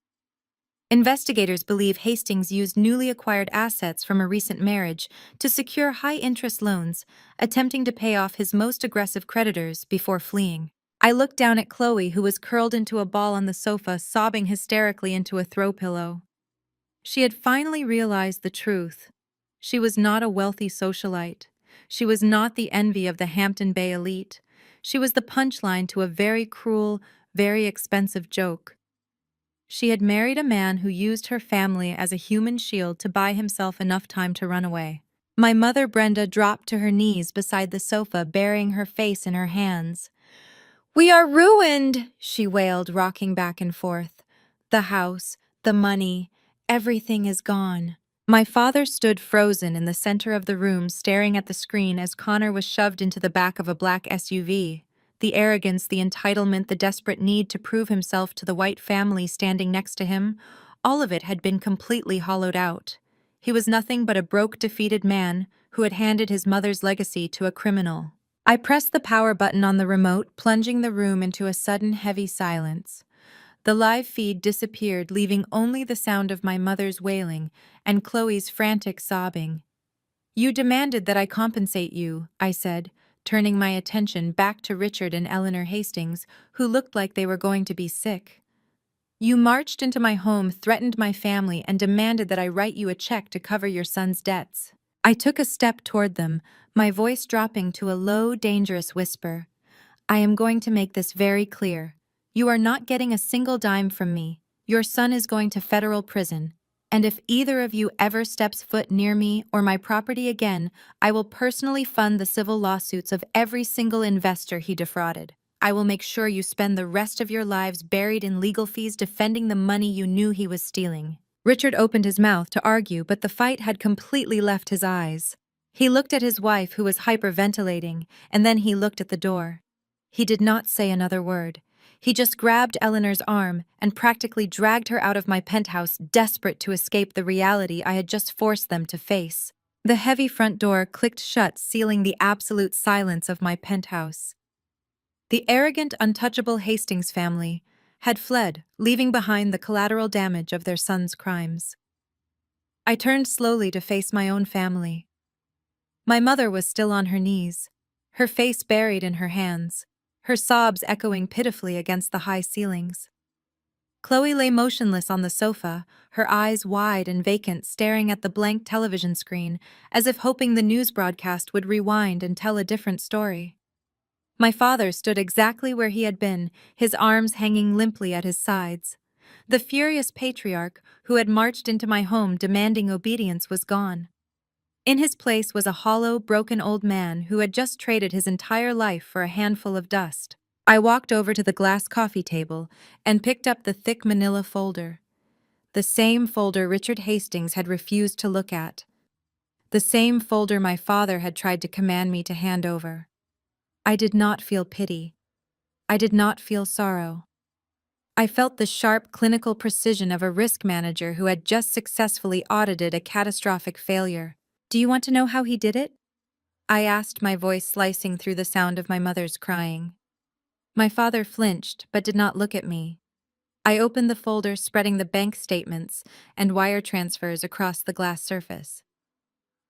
Investigators believe Hastings used newly acquired assets from a recent marriage to secure high-interest loans, attempting to pay off his most aggressive creditors before fleeing. I looked down at Chloe, who was curled into a ball on the sofa, sobbing hysterically into a throw pillow. She had finally realized the truth. She was not a wealthy socialite. She was not the envy of the Hampton Bay elite. She was the punchline to a very cruel, very expensive joke. She had married a man who used her family as a human shield to buy himself enough time to run away. My mother, Brenda, dropped to her knees beside the sofa, burying her face in her hands. "We are ruined," she wailed, rocking back and forth. "The house, the money, everything is gone." My father stood frozen in the center of the room, staring at the screen as Connor was shoved into the back of a black SUV. The arrogance, the entitlement, the desperate need to prove himself to the white family standing next to him, all of it had been completely hollowed out. He was nothing but a broke, defeated man who had handed his mother's legacy to a criminal. I pressed the power button on the remote, plunging the room into a sudden heavy silence. The live feed disappeared, leaving only the sound of my mother's wailing and Chloe's frantic sobbing. "You demanded that I compensate you," I said, turning my attention back to Richard and Eleanor Hastings, who looked like they were going to be sick. "You marched into my home, threatened my family, and demanded that I write you a check to cover your son's debts." I took a step toward them, my voice dropping to a low, dangerous whisper. "I am going to make this very clear. You are not getting a single dime from me. Your son is going to federal prison. And if either of you ever steps foot near me or my property again, I will personally fund the civil lawsuits of every single investor he defrauded. I will make sure you spend the rest of your lives buried in legal fees defending the money you knew he was stealing." Richard opened his mouth to argue, but the fight had completely left his eyes. He looked at his wife, who was hyperventilating, and then he looked at the door. He did not say another word. He just grabbed Eleanor's arm and practically dragged her out of my penthouse, desperate to escape the reality I had just forced them to face. The heavy front door clicked shut, sealing the absolute silence of my penthouse. The arrogant, untouchable Hastings family had fled, leaving behind the collateral damage of their son's crimes. I turned slowly to face my own family. My mother was still on her knees, her face buried in her hands, her sobs echoing pitifully against the high ceilings. Chloe lay motionless on the sofa, her eyes wide and vacant, staring at the blank television screen, as if hoping the news broadcast would rewind and tell a different story. My father stood exactly where he had been, his arms hanging limply at his sides. The furious patriarch who had marched into my home demanding obedience was gone. In his place was a hollow, broken old man who had just traded his entire life for a handful of dust. I walked over to the glass coffee table and picked up the thick manila folder. The same folder Richard Hastings had refused to look at. The same folder my father had tried to command me to hand over. I did not feel pity. I did not feel sorrow. I felt the sharp clinical precision of a risk manager who had just successfully audited a catastrophic failure. "Do you want to know how he did it?" I asked, my voice slicing through the sound of my mother's crying. My father flinched, but did not look at me. I opened the folder, spreading the bank statements and wire transfers across the glass surface.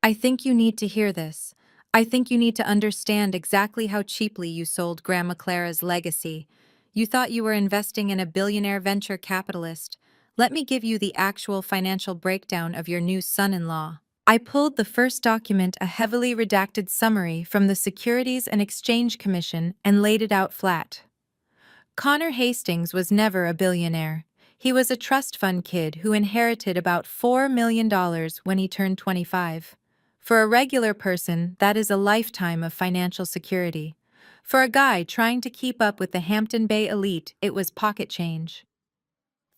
"I think you need to hear this. I think you need to understand exactly how cheaply you sold Grandma Clara's legacy. You thought you were investing in a billionaire venture capitalist. Let me give you the actual financial breakdown of your new son-in-law." I pulled the first document, a heavily redacted summary from the Securities and Exchange Commission, and laid it out flat. Connor Hastings was never a billionaire. He was a trust fund kid who inherited about $4 million when he turned 25. For a regular person, that is a lifetime of financial security. For a guy trying to keep up with the Hampton Bay elite, it was pocket change.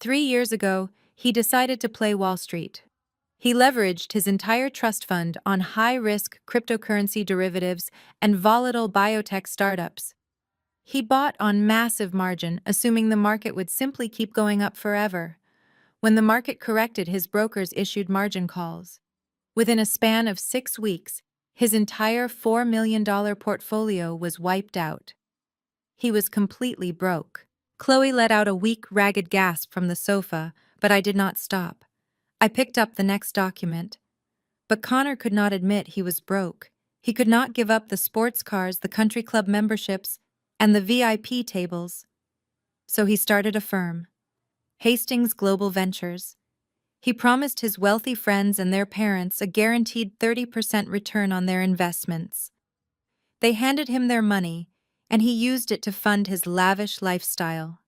3 years ago, he decided to play Wall Street. He leveraged his entire trust fund on high-risk cryptocurrency derivatives and volatile biotech startups. He bought on massive margin, assuming the market would simply keep going up forever. When the market corrected, his brokers issued margin calls. Within a span of 6 weeks, his entire $4 million portfolio was wiped out. He was completely broke. Chloe let out a weak, ragged gasp from the sofa, but I did not stop. I picked up the next document. But Connor could not admit he was broke. He could not give up the sports cars, the country club memberships, and the VIP tables. So he started a firm, Hastings Global Ventures. He promised his wealthy friends and their parents a guaranteed 30% return on their investments. They handed him their money, and he used it to fund his lavish lifestyle.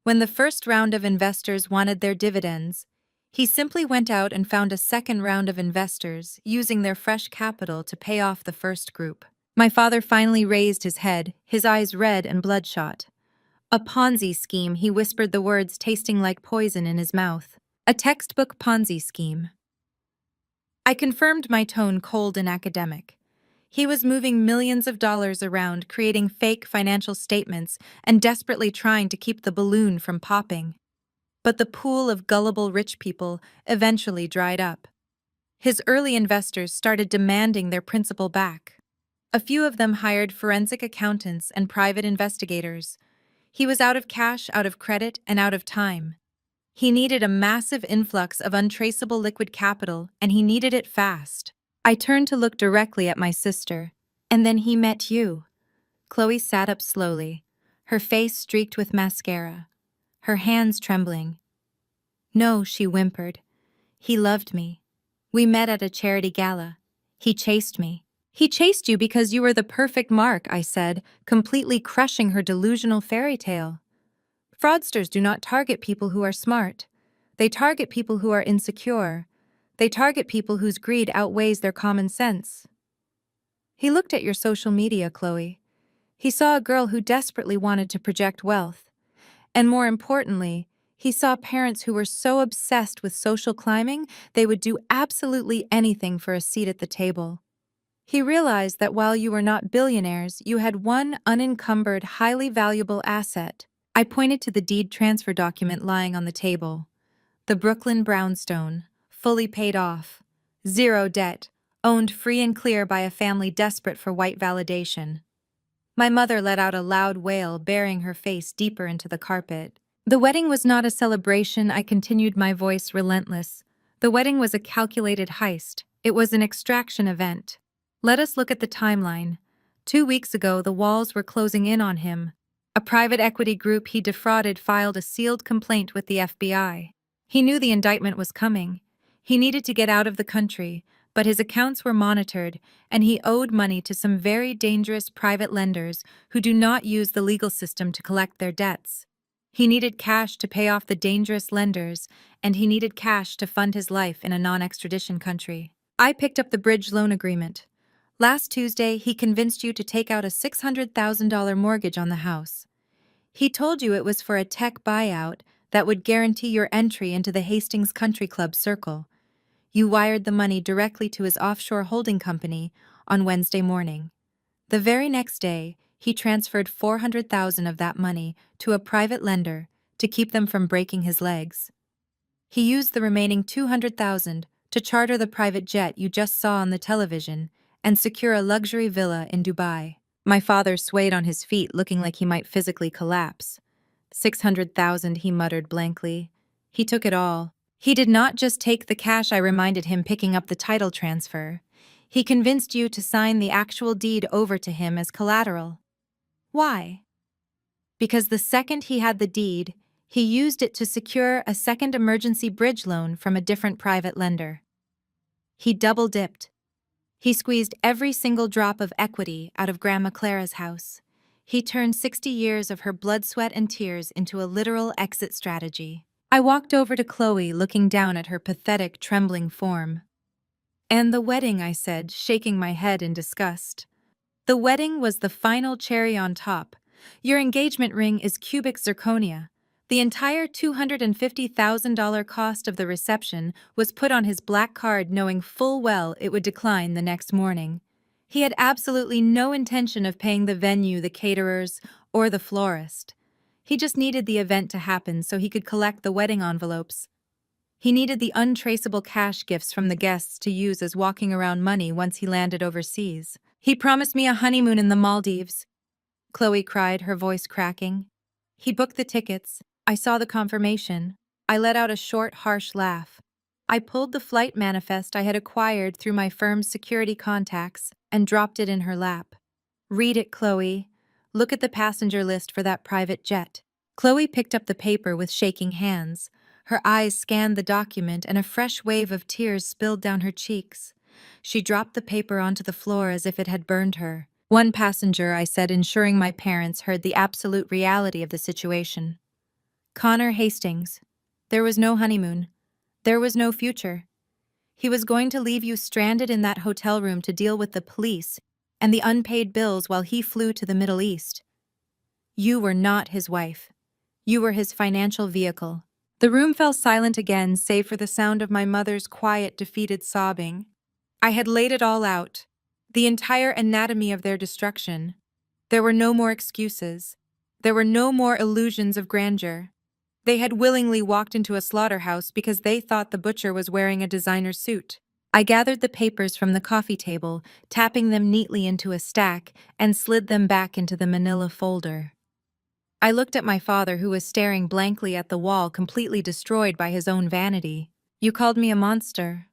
When the first round of investors wanted their dividends, he simply went out and found a second round of investors, using their fresh capital to pay off the first group. My father finally raised his head, his eyes red and bloodshot. "A Ponzi scheme," he whispered, the words tasting like poison in his mouth. "A textbook Ponzi scheme." I confirmed, my tone cold and academic. He was moving millions of dollars around, creating fake financial statements and desperately trying to keep the balloon from popping. But the pool of gullible rich people eventually dried up. His early investors started demanding their principal back. A few of them hired forensic accountants and private investigators. He was out of cash, out of credit, and out of time. He needed a massive influx of untraceable liquid capital, and he needed it fast. I turned to look directly at my sister. "And then he met you." Chloe sat up slowly, her face streaked with mascara, her hands trembling. "No," she whimpered. "He loved me. We met at a charity gala. He chased me." "He chased you because you were the perfect mark," I said, completely crushing her delusional fairy tale. "Fraudsters do not target people who are smart. They target people who are insecure. They target people whose greed outweighs their common sense." "He looked at your social media, Chloe. He saw a girl who desperately wanted to project wealth. And more importantly, He saw parents who were so obsessed with social climbing, they would do absolutely anything for a seat at the table. He realized that while you were not billionaires, you had one unencumbered, highly valuable asset. I pointed to the deed transfer document lying on the table. The Brooklyn brownstone, fully paid off. Zero debt, owned free and clear by a family desperate for white validation. My mother let out a loud wail, burying her face deeper into the carpet. The wedding was not a celebration, I continued, my voice relentless. The wedding was a calculated heist. It was an extraction event. Let us look at the timeline. 2 weeks ago, the walls were closing in on him. A private equity group he defrauded filed a sealed complaint with the FBI. He knew the indictment was coming. He needed to get out of the country, but his accounts were monitored, and he owed money to some very dangerous private lenders who do not use the legal system to collect their debts. He needed cash to pay off the dangerous lenders, and he needed cash to fund his life in a non-extradition country. I picked up the bridge loan agreement. Last Tuesday, he convinced you to take out a $600,000 mortgage on the house. He told you it was for a tech buyout that would guarantee your entry into the Hastings Country Club circle. You wired the money directly to his offshore holding company on Wednesday morning. The very next day, he transferred $400,000 of that money to a private lender to keep them from breaking his legs. He used the remaining $200,000 to charter the private jet you just saw on the television and secure a luxury villa in Dubai. My father swayed on his feet, looking like he might physically collapse. $600,000, he muttered blankly. He took it all. He did not just take the cash, I reminded him, picking up the title transfer. He convinced you to sign the actual deed over to him as collateral. Why? Because the second he had the deed, he used it to secure a second emergency bridge loan from a different private lender. He double-dipped. He squeezed every single drop of equity out of Grandma Clara's house. He turned 60 years of her blood, sweat, and tears into a literal exit strategy. I walked over to Chloe, looking down at her pathetic, trembling form. "And the wedding," I said, shaking my head in disgust. "The wedding was the final cherry on top. Your engagement ring is cubic zirconia. The entire $250,000 cost of the reception was put on his black card, knowing full well it would decline the next morning. He had absolutely no intention of paying the venue, the caterers, or the florist. He just needed the event to happen so he could collect the wedding envelopes. He needed the untraceable cash gifts from the guests to use as walking around money once he landed overseas. He promised me a honeymoon in the Maldives," Chloe cried, her voice cracking. "He booked the tickets. I saw the confirmation." I let out a short, harsh laugh. I pulled the flight manifest I had acquired through my firm's security contacts and dropped it in her lap. "Read it, Chloe. Look at the passenger list for that private jet." Chloe picked up the paper with shaking hands. Her eyes scanned the document and a fresh wave of tears spilled down her cheeks. She dropped the paper onto the floor as if it had burned her. "One passenger," I said, ensuring my parents heard the absolute reality of the situation. "Connor Hastings. There was no honeymoon. There was no future. He was going to leave you stranded in that hotel room to deal with the police and the unpaid bills while he flew to the Middle East. You were not his wife. You were his financial vehicle." The room fell silent again, save for the sound of my mother's quiet, defeated sobbing. I had laid it all out, the entire anatomy of their destruction. There were no more excuses. There were no more illusions of grandeur. They had willingly walked into a slaughterhouse because they thought the butcher was wearing a designer suit. I gathered the papers from the coffee table, tapping them neatly into a stack, and slid them back into the manila folder. I looked at my father, who was staring blankly at the wall, completely destroyed by his own vanity. "You called me a monster,"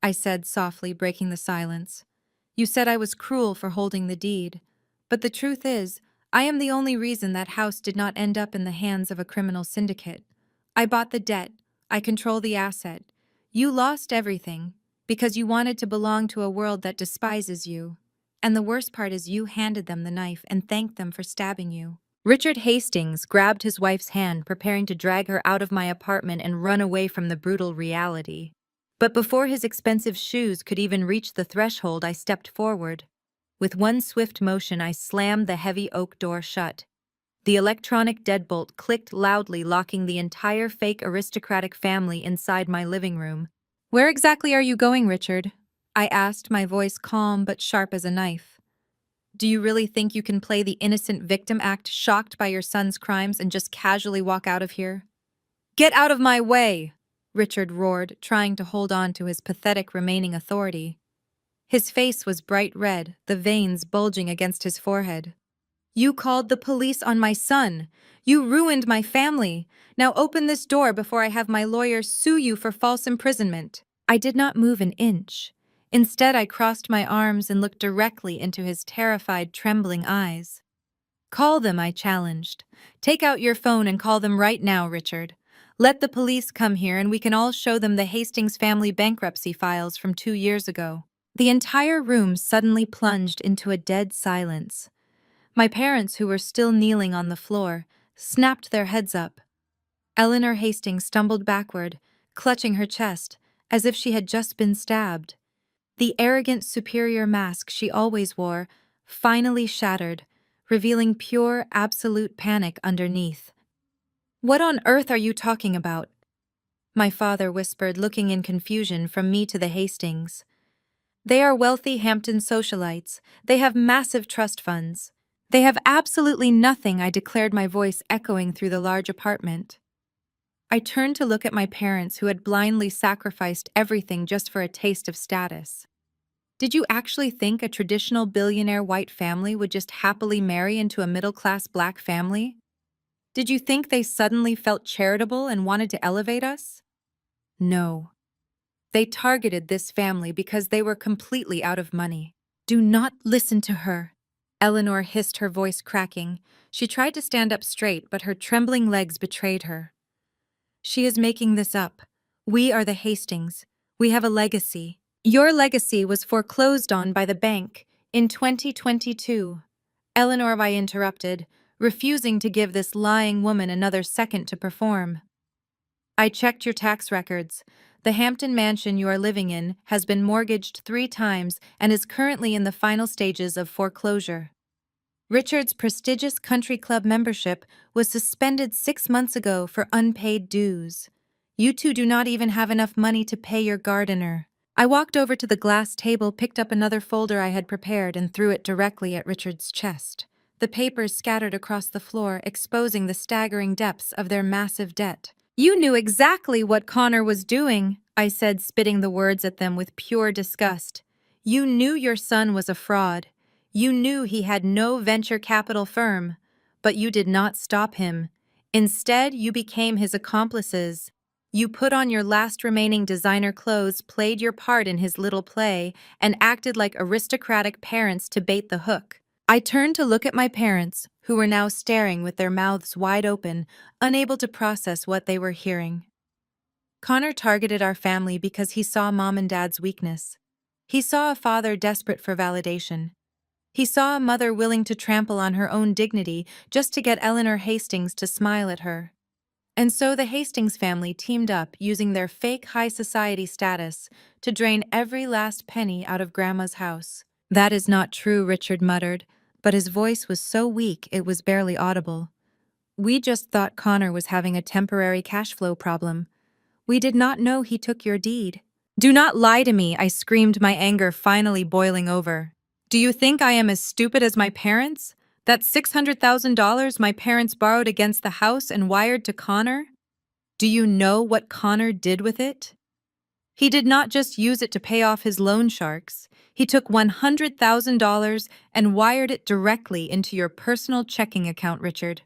I said softly, breaking the silence. "You said I was cruel for holding the deed. But the truth is, I am the only reason that house did not end up in the hands of a criminal syndicate. I bought the debt. I control the asset. You lost everything because you wanted to belong to a world that despises you. And the worst part is you handed them the knife and thanked them for stabbing you." Richard Hastings grabbed his wife's hand, preparing to drag her out of my apartment and run away from the brutal reality. But before his expensive shoes could even reach the threshold, I stepped forward. With one swift motion, I slammed the heavy oak door shut. The electronic deadbolt clicked loudly, locking the entire fake aristocratic family inside my living room. "Where exactly are you going, Richard?" I asked, my voice calm but sharp as a knife. "Do you really think you can play the innocent victim act, shocked by your son's crimes, and just casually walk out of here?" "Get out of my way!" Richard roared, trying to hold on to his pathetic remaining authority. His face was bright red, the veins bulging against his forehead. "You called the police on my son. You ruined my family. Now open this door before I have my lawyer sue you for false imprisonment." I did not move an inch. Instead, I crossed my arms and looked directly into his terrified, trembling eyes. "Call them," I challenged. "Take out your phone and call them right now, Richard. Let the police come here and we can all show them the Hastings family bankruptcy files from 2 years ago." The entire room suddenly plunged into a dead silence. My parents, who were still kneeling on the floor, snapped their heads up. Eleanor Hastings stumbled backward, clutching her chest, as if she had just been stabbed. The arrogant superior mask she always wore finally shattered, revealing pure, absolute panic underneath. "What on earth are you talking about?" my father whispered, looking in confusion from me to the Hastings. "They are wealthy Hampton socialites. They have massive trust funds. They have absolutely nothing," I declared, my voice echoing through the large apartment. I turned to look at my parents, who had blindly sacrificed everything just for a taste of status. Did you actually think a traditional billionaire white family would just happily marry into a middle-class black family? Did you think they suddenly felt charitable and wanted to elevate us? No. They targeted this family because they were completely out of money. "Do not listen to her," Eleanor hissed, her voice cracking. She tried to stand up straight, but her trembling legs betrayed her. "She is making this up. We are the Hastings. We have a legacy. Your legacy was foreclosed on by the bank in 2022. Eleanor, I interrupted, refusing to give this lying woman another second to perform. "I checked your tax records. The Hampton mansion you are living in has been mortgaged 3 times and is currently in the final stages of foreclosure. Richard's prestigious country club membership was suspended 6 months ago for unpaid dues. You two do not even have enough money to pay your gardener." I walked over to the glass table, picked up another folder I had prepared, and threw it directly at Richard's chest. The papers scattered across the floor, exposing the staggering depths of their massive debt. "You knew exactly what Connor was doing," I said, spitting the words at them with pure disgust. "You knew your son was a fraud. You knew he had no venture capital firm. But you did not stop him. Instead, you became his accomplices. You put on your last remaining designer clothes, played your part in his little play, and acted like aristocratic parents to bait the hook." I turned to look at my parents, who were now staring with their mouths wide open, unable to process what they were hearing. "Connor targeted our family because he saw Mom and Dad's weakness. He saw a father desperate for validation. He saw a mother willing to trample on her own dignity just to get Eleanor Hastings to smile at her. And so the Hastings family teamed up, using their fake high society status to drain every last penny out of Grandma's house." "That is not true," Richard muttered, but his voice was so weak it was barely audible. "We just thought Connor was having a temporary cash flow problem. We did not know he took your deed." "Do not lie to me," I screamed, my anger finally boiling over. "Do you think I am as stupid as my parents? That $600,000 my parents borrowed against the house and wired to Connor? Do you know what Connor did with it? He did not just use it to pay off his loan sharks. He took $100,000 and wired it directly into your personal checking account, Richard.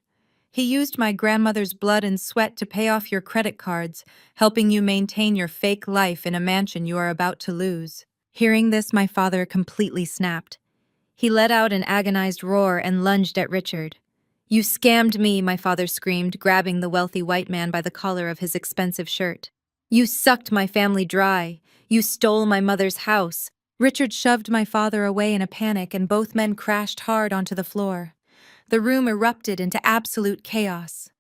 He used my grandmother's blood and sweat to pay off your credit cards, helping you maintain your fake life in a mansion you are about to lose." Hearing this, my father completely snapped. He let out an agonized roar and lunged at Richard. "You scammed me," my father screamed, grabbing the wealthy white man by the collar of his expensive shirt. "You sucked my family dry. You stole my mother's house." Richard shoved my father away in a panic, and both men crashed hard onto the floor. The room erupted into absolute chaos.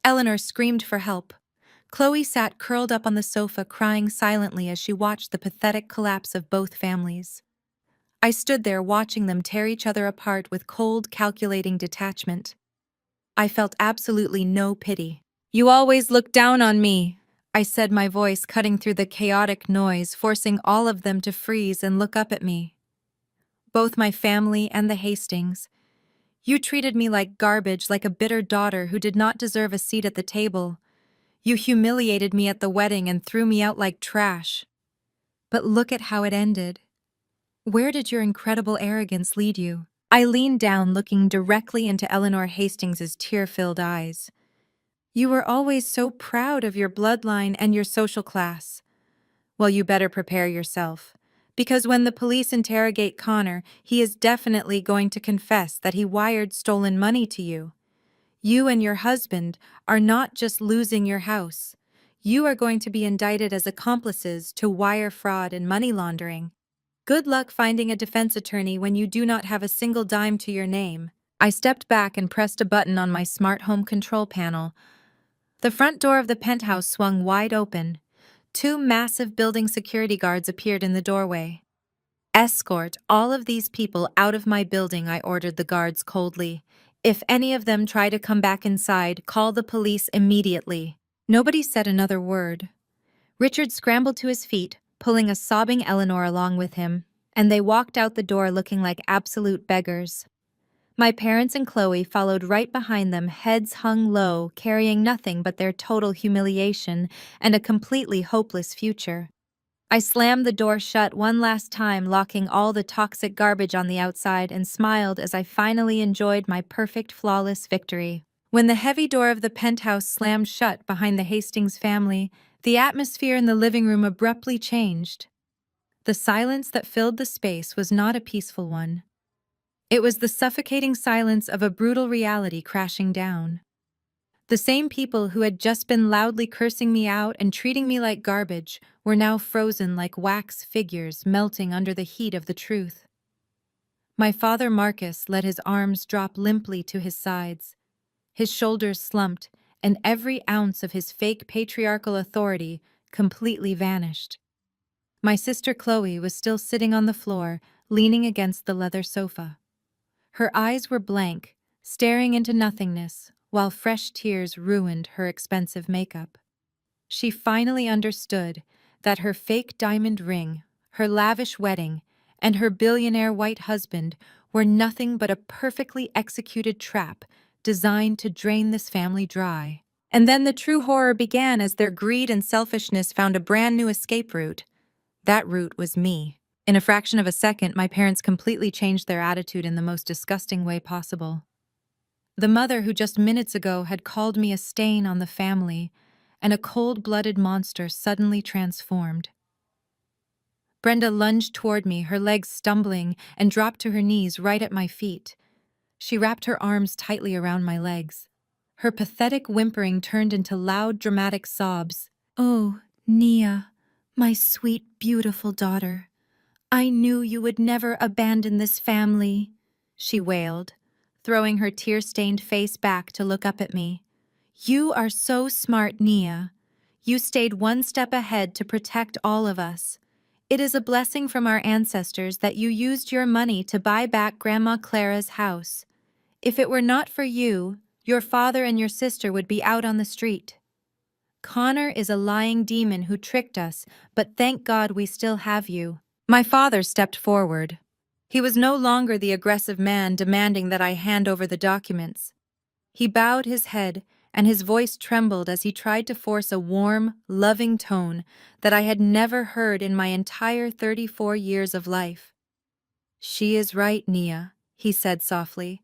Eleanor screamed for help. Chloe sat curled up on the sofa, crying silently as she watched the pathetic collapse of both families. I stood there watching them tear each other apart with cold, calculating detachment. I felt absolutely no pity. "You always look down on me," I said, my voice cutting through the chaotic noise, forcing all of them to freeze and look up at me. Both my family and the Hastings. You treated me like garbage, like a bitter daughter who did not deserve a seat at the table. You humiliated me at the wedding and threw me out like trash. But look at how it ended. Where did your incredible arrogance lead you? I leaned down, looking directly into Eleanor Hastings's tear-filled eyes. You were always so proud of your bloodline and your social class. Well, you better prepare yourself. Because when the police interrogate Connor, he is definitely going to confess that he wired stolen money to you. You and your husband are not just losing your house. You are going to be indicted as accomplices to wire fraud and money laundering. Good luck finding a defense attorney when you do not have a single dime to your name. I stepped back and pressed a button on my smart home control panel. The front door of the penthouse swung wide open. Two massive building security guards appeared in the doorway. "Escort all of these people out of my building," I ordered the guards coldly. "If any of them try to come back inside, call the police immediately." Nobody said another word. Richard scrambled to his feet, pulling a sobbing Eleanor along with him, and they walked out the door looking like absolute beggars. My parents and Chloe followed right behind them, heads hung low, carrying nothing but their total humiliation and a completely hopeless future. I slammed the door shut one last time, locking all the toxic garbage on the outside, and smiled as I finally enjoyed my perfect, flawless victory. When the heavy door of the penthouse slammed shut behind the Hastings family, the atmosphere in the living room abruptly changed. The silence that filled the space was not a peaceful one. It was the suffocating silence of a brutal reality crashing down. The same people who had just been loudly cursing me out and treating me like garbage were now frozen like wax figures melting under the heat of the truth. My father Marcus let his arms drop limply to his sides. His shoulders slumped, and every ounce of his fake patriarchal authority completely vanished. My sister Chloe was still sitting on the floor, leaning against the leather sofa. Her eyes were blank, staring into nothingness, while fresh tears ruined her expensive makeup. She finally understood that her fake diamond ring, her lavish wedding, and her billionaire white husband were nothing but a perfectly executed trap designed to drain this family dry. And then the true horror began as their greed and selfishness found a brand new escape route. That route was me. In a fraction of a second, my parents completely changed their attitude in the most disgusting way possible. The mother who just minutes ago had called me a stain on the family and a cold-blooded monster suddenly transformed. Brenda lunged toward me, her legs stumbling, and dropped to her knees right at my feet. She wrapped her arms tightly around my legs. Her pathetic whimpering turned into loud, dramatic sobs. "Oh, Nia, my sweet, beautiful daughter. I knew you would never abandon this family," she wailed, throwing her tear-stained face back to look up at me. "You are so smart, Nia. You stayed one step ahead to protect all of us. It is a blessing from our ancestors that you used your money to buy back Grandma Clara's house. If it were not for you, your father and your sister would be out on the street. Connor is a lying demon who tricked us, but thank God we still have you." My father stepped forward. He was no longer the aggressive man demanding that I hand over the documents. He bowed his head, and his voice trembled as he tried to force a warm, loving tone that I had never heard in my entire 34 years of life. "She is right, Nia," he said softly.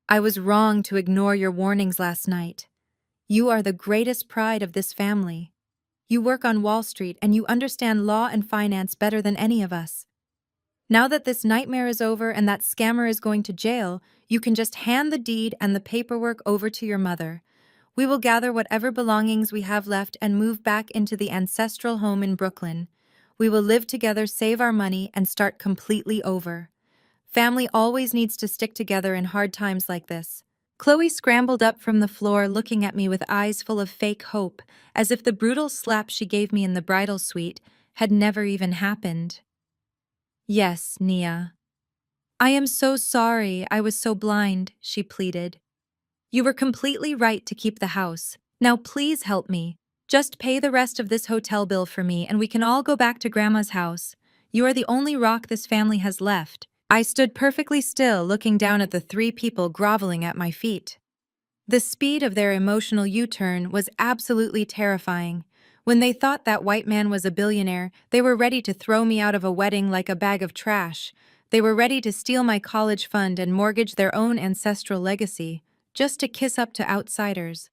"I was wrong to ignore your warnings last night. You are the greatest pride of this family. You work on Wall Street and you understand law and finance better than any of us. Now that this nightmare is over and that scammer is going to jail, you can just hand the deed and the paperwork over to your mother. We will gather whatever belongings we have left and move back into the ancestral home in Brooklyn. We will live together, save our money, and start completely over. Family always needs to stick together in hard times like this." Chloe scrambled up from the floor, looking at me with eyes full of fake hope, as if the brutal slap she gave me in the bridal suite had never even happened. "Yes, Nia. I am so sorry I was so blind," she pleaded. You were completely right to keep the house. Now please help me. Just pay the rest of this hotel bill for me and we can all go back to Grandma's house. You are the only rock this family has left. I stood perfectly still, looking down at the three people groveling at my feet. The speed of their emotional U-turn was absolutely terrifying. When they thought that white man was a billionaire, they were ready to throw me out of a wedding like a bag of trash. They were ready to steal my college fund and mortgage their own ancestral legacy, just to kiss up to outsiders.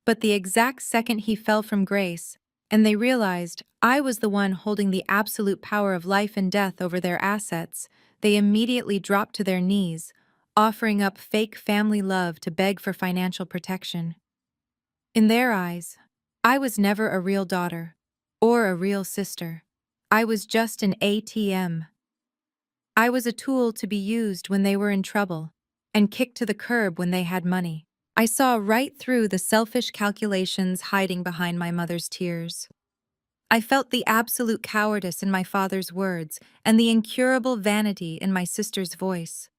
But the exact second he fell from grace, and they realized I was the one holding the absolute power of life and death over their assets, they immediately dropped to their knees, offering up fake family love to beg for financial protection. In their eyes, I was never a real daughter or a real sister. I was just an ATM. I was a tool to be used when they were in trouble and kicked to the curb when they had money. I saw right through the selfish calculations hiding behind my mother's tears. I felt the absolute cowardice in my father's words and the incurable vanity in my sister's voice.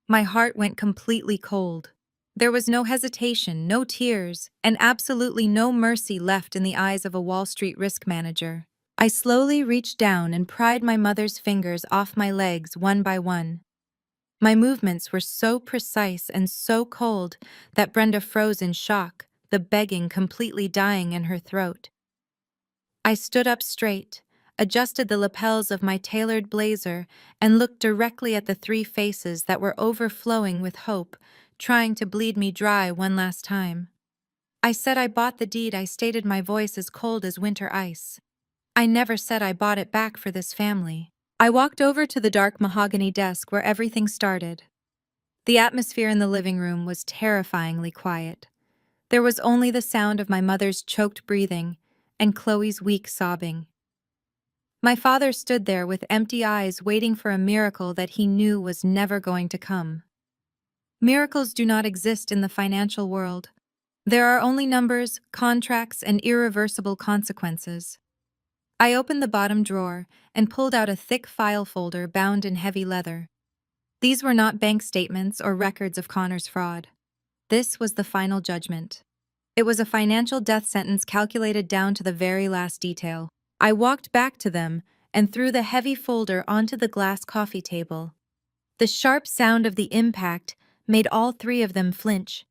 My heart went completely cold. There was no hesitation, no tears, and absolutely no mercy left in the eyes of a Wall Street risk manager. I slowly reached down and pried my mother's fingers off my legs one by one. My movements were so precise and so cold that Brenda froze in shock, the begging completely dying in her throat. I stood up straight, adjusted the lapels of my tailored blazer, and looked directly at the three faces that were overflowing with hope, trying to bleed me dry one last time. I said I bought the deed. I stated, my voice as cold as winter ice. I never said I bought it back for this family. I walked over to the dark mahogany desk where everything started. The atmosphere in the living room was terrifyingly quiet. There was only the sound of my mother's choked breathing and Chloe's weak sobbing. My father stood there with empty eyes, waiting for a miracle that he knew was never going to come. Miracles do not exist in the financial world. There are only numbers, contracts, and irreversible consequences. I opened the bottom drawer and pulled out a thick file folder bound in heavy leather. These were not bank statements or records of Connor's fraud. This was the final judgment. It was a financial death sentence calculated down to the very last detail. I walked back to them and threw the heavy folder onto the glass coffee table. The sharp sound of the impact made all three of them flinch.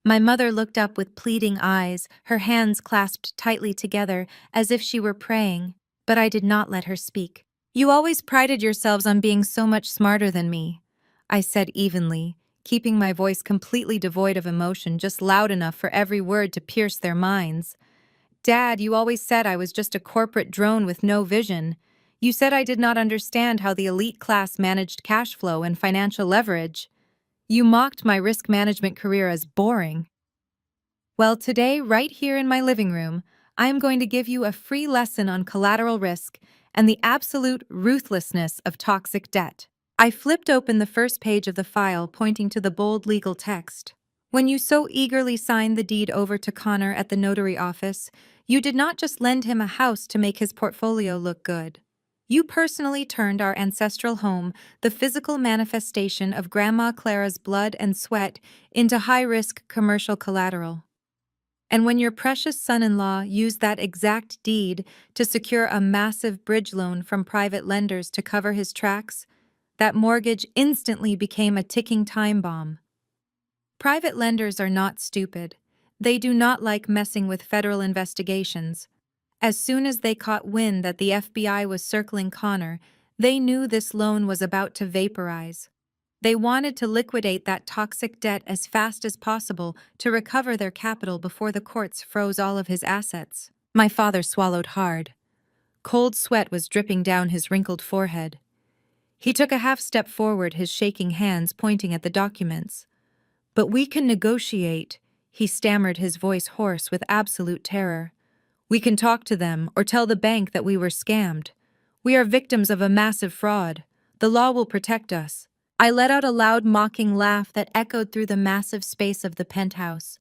My mother looked up with pleading eyes, her hands clasped tightly together as if she were praying, but I did not let her speak. "You always prided yourselves on being so much smarter than me," I said evenly, keeping my voice completely devoid of emotion, just loud enough for every word to pierce their minds. "Dad, you always said I was just a corporate drone with no vision. You said I did not understand how the elite class managed cash flow and financial leverage. You mocked my risk management career as boring. Well, today, right here in my living room, I am going to give you a free lesson on collateral risk and the absolute ruthlessness of toxic debt." I flipped open the first page of the file, pointing to the bold legal text. "When you so eagerly signed the deed over to Connor at the notary office, you did not just lend him a house to make his portfolio look good. You personally turned our ancestral home, the physical manifestation of Grandma Clara's blood and sweat, into high-risk commercial collateral. And when your precious son-in-law used that exact deed to secure a massive bridge loan from private lenders to cover his tracks, that mortgage instantly became a ticking time bomb. Private lenders are not stupid. They do not like messing with federal investigations. As soon as they caught wind that the FBI was circling Connor, they knew this loan was about to vaporize. They wanted to liquidate that toxic debt as fast as possible to recover their capital before the courts froze all of his assets." My father swallowed hard. Cold sweat was dripping down his wrinkled forehead. He took a half step forward, his shaking hands pointing at the documents. "But we can negotiate," he stammered, his voice hoarse with absolute terror. "We can talk to them or tell the bank that we were scammed. We are victims of a massive fraud. The law will protect us." I let out a loud, mocking laugh that echoed through the massive space of the penthouse.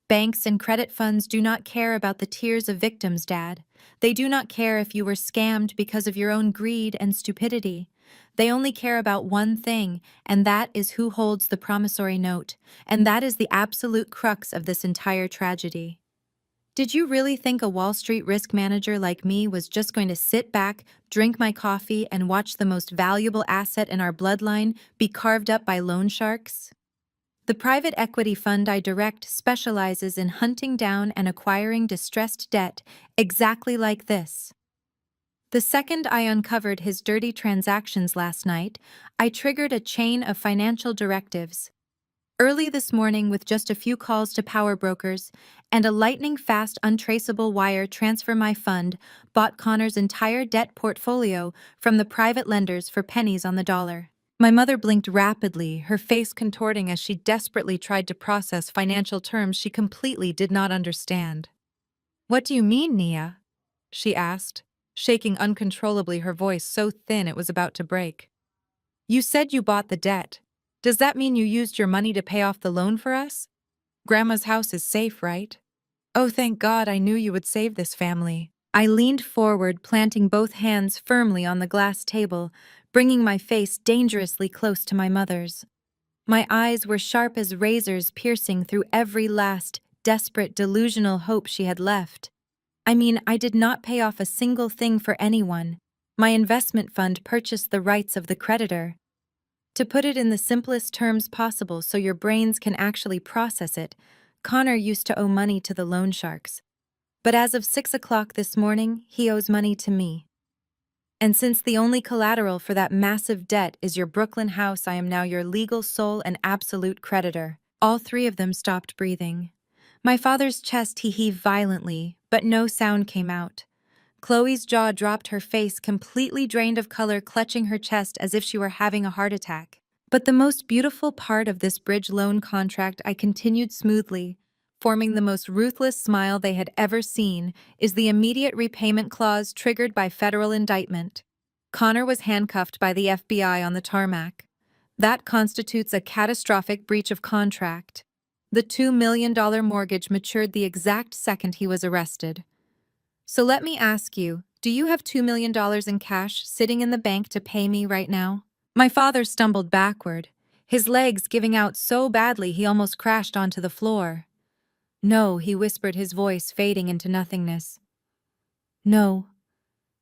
"Banks and credit funds do not care about the tears of victims, Dad. They do not care if you were scammed because of your own greed and stupidity. They only care about one thing, and that is who holds the promissory note. And that is the absolute crux of this entire tragedy. Did you really think a Wall Street risk manager like me was just going to sit back, drink my coffee, and watch the most valuable asset in our bloodline be carved up by loan sharks? The private equity fund I direct specializes in hunting down and acquiring distressed debt exactly like this. The second I uncovered his dirty transactions last night, I triggered a chain of financial directives. Early this morning, with just a few calls to power brokers and a lightning-fast untraceable wire transfer, my fund bought Connor's entire debt portfolio from the private lenders for pennies on the dollar. My mother blinked rapidly, her face contorting as she desperately tried to process financial terms she completely did not understand. "What do you mean, Nia?" she asked, shaking uncontrollably, her voice so thin it was about to break. "You said you bought the debt. Does that mean you used your money to pay off the loan for us? Grandma's house is safe, right? Oh, thank God, I knew you would save this family." I leaned forward, planting both hands firmly on the glass table, bringing my face dangerously close to my mother's. My eyes were sharp as razors, piercing through every last, desperate, delusional hope she had left. I mean, I did not pay off a single thing for anyone. My investment fund purchased the rights of the creditor. To put it in the simplest terms possible so your brains can actually process it, Connor used to owe money to the loan sharks. But as of 6 o'clock this morning, he owes money to me. And since the only collateral for that massive debt is your Brooklyn house, I am now your legal sole and absolute creditor. All three of them stopped breathing. My father's chest he heaved violently, but no sound came out. Chloe's jaw dropped, her face completely drained of color, clutching her chest as if she were having a heart attack. But the most beautiful part of this bridge loan contract, I continued smoothly, forming the most ruthless smile they had ever seen, is the immediate repayment clause triggered by federal indictment. Connor was handcuffed by the FBI on the tarmac. That constitutes a catastrophic breach of contract. The $2 million mortgage matured the exact second he was arrested. So let me ask you, do you have $2 million in cash sitting in the bank to pay me right now? My father stumbled backward, his legs giving out so badly he almost crashed onto the floor. "No," he whispered, his voice fading into nothingness. "No,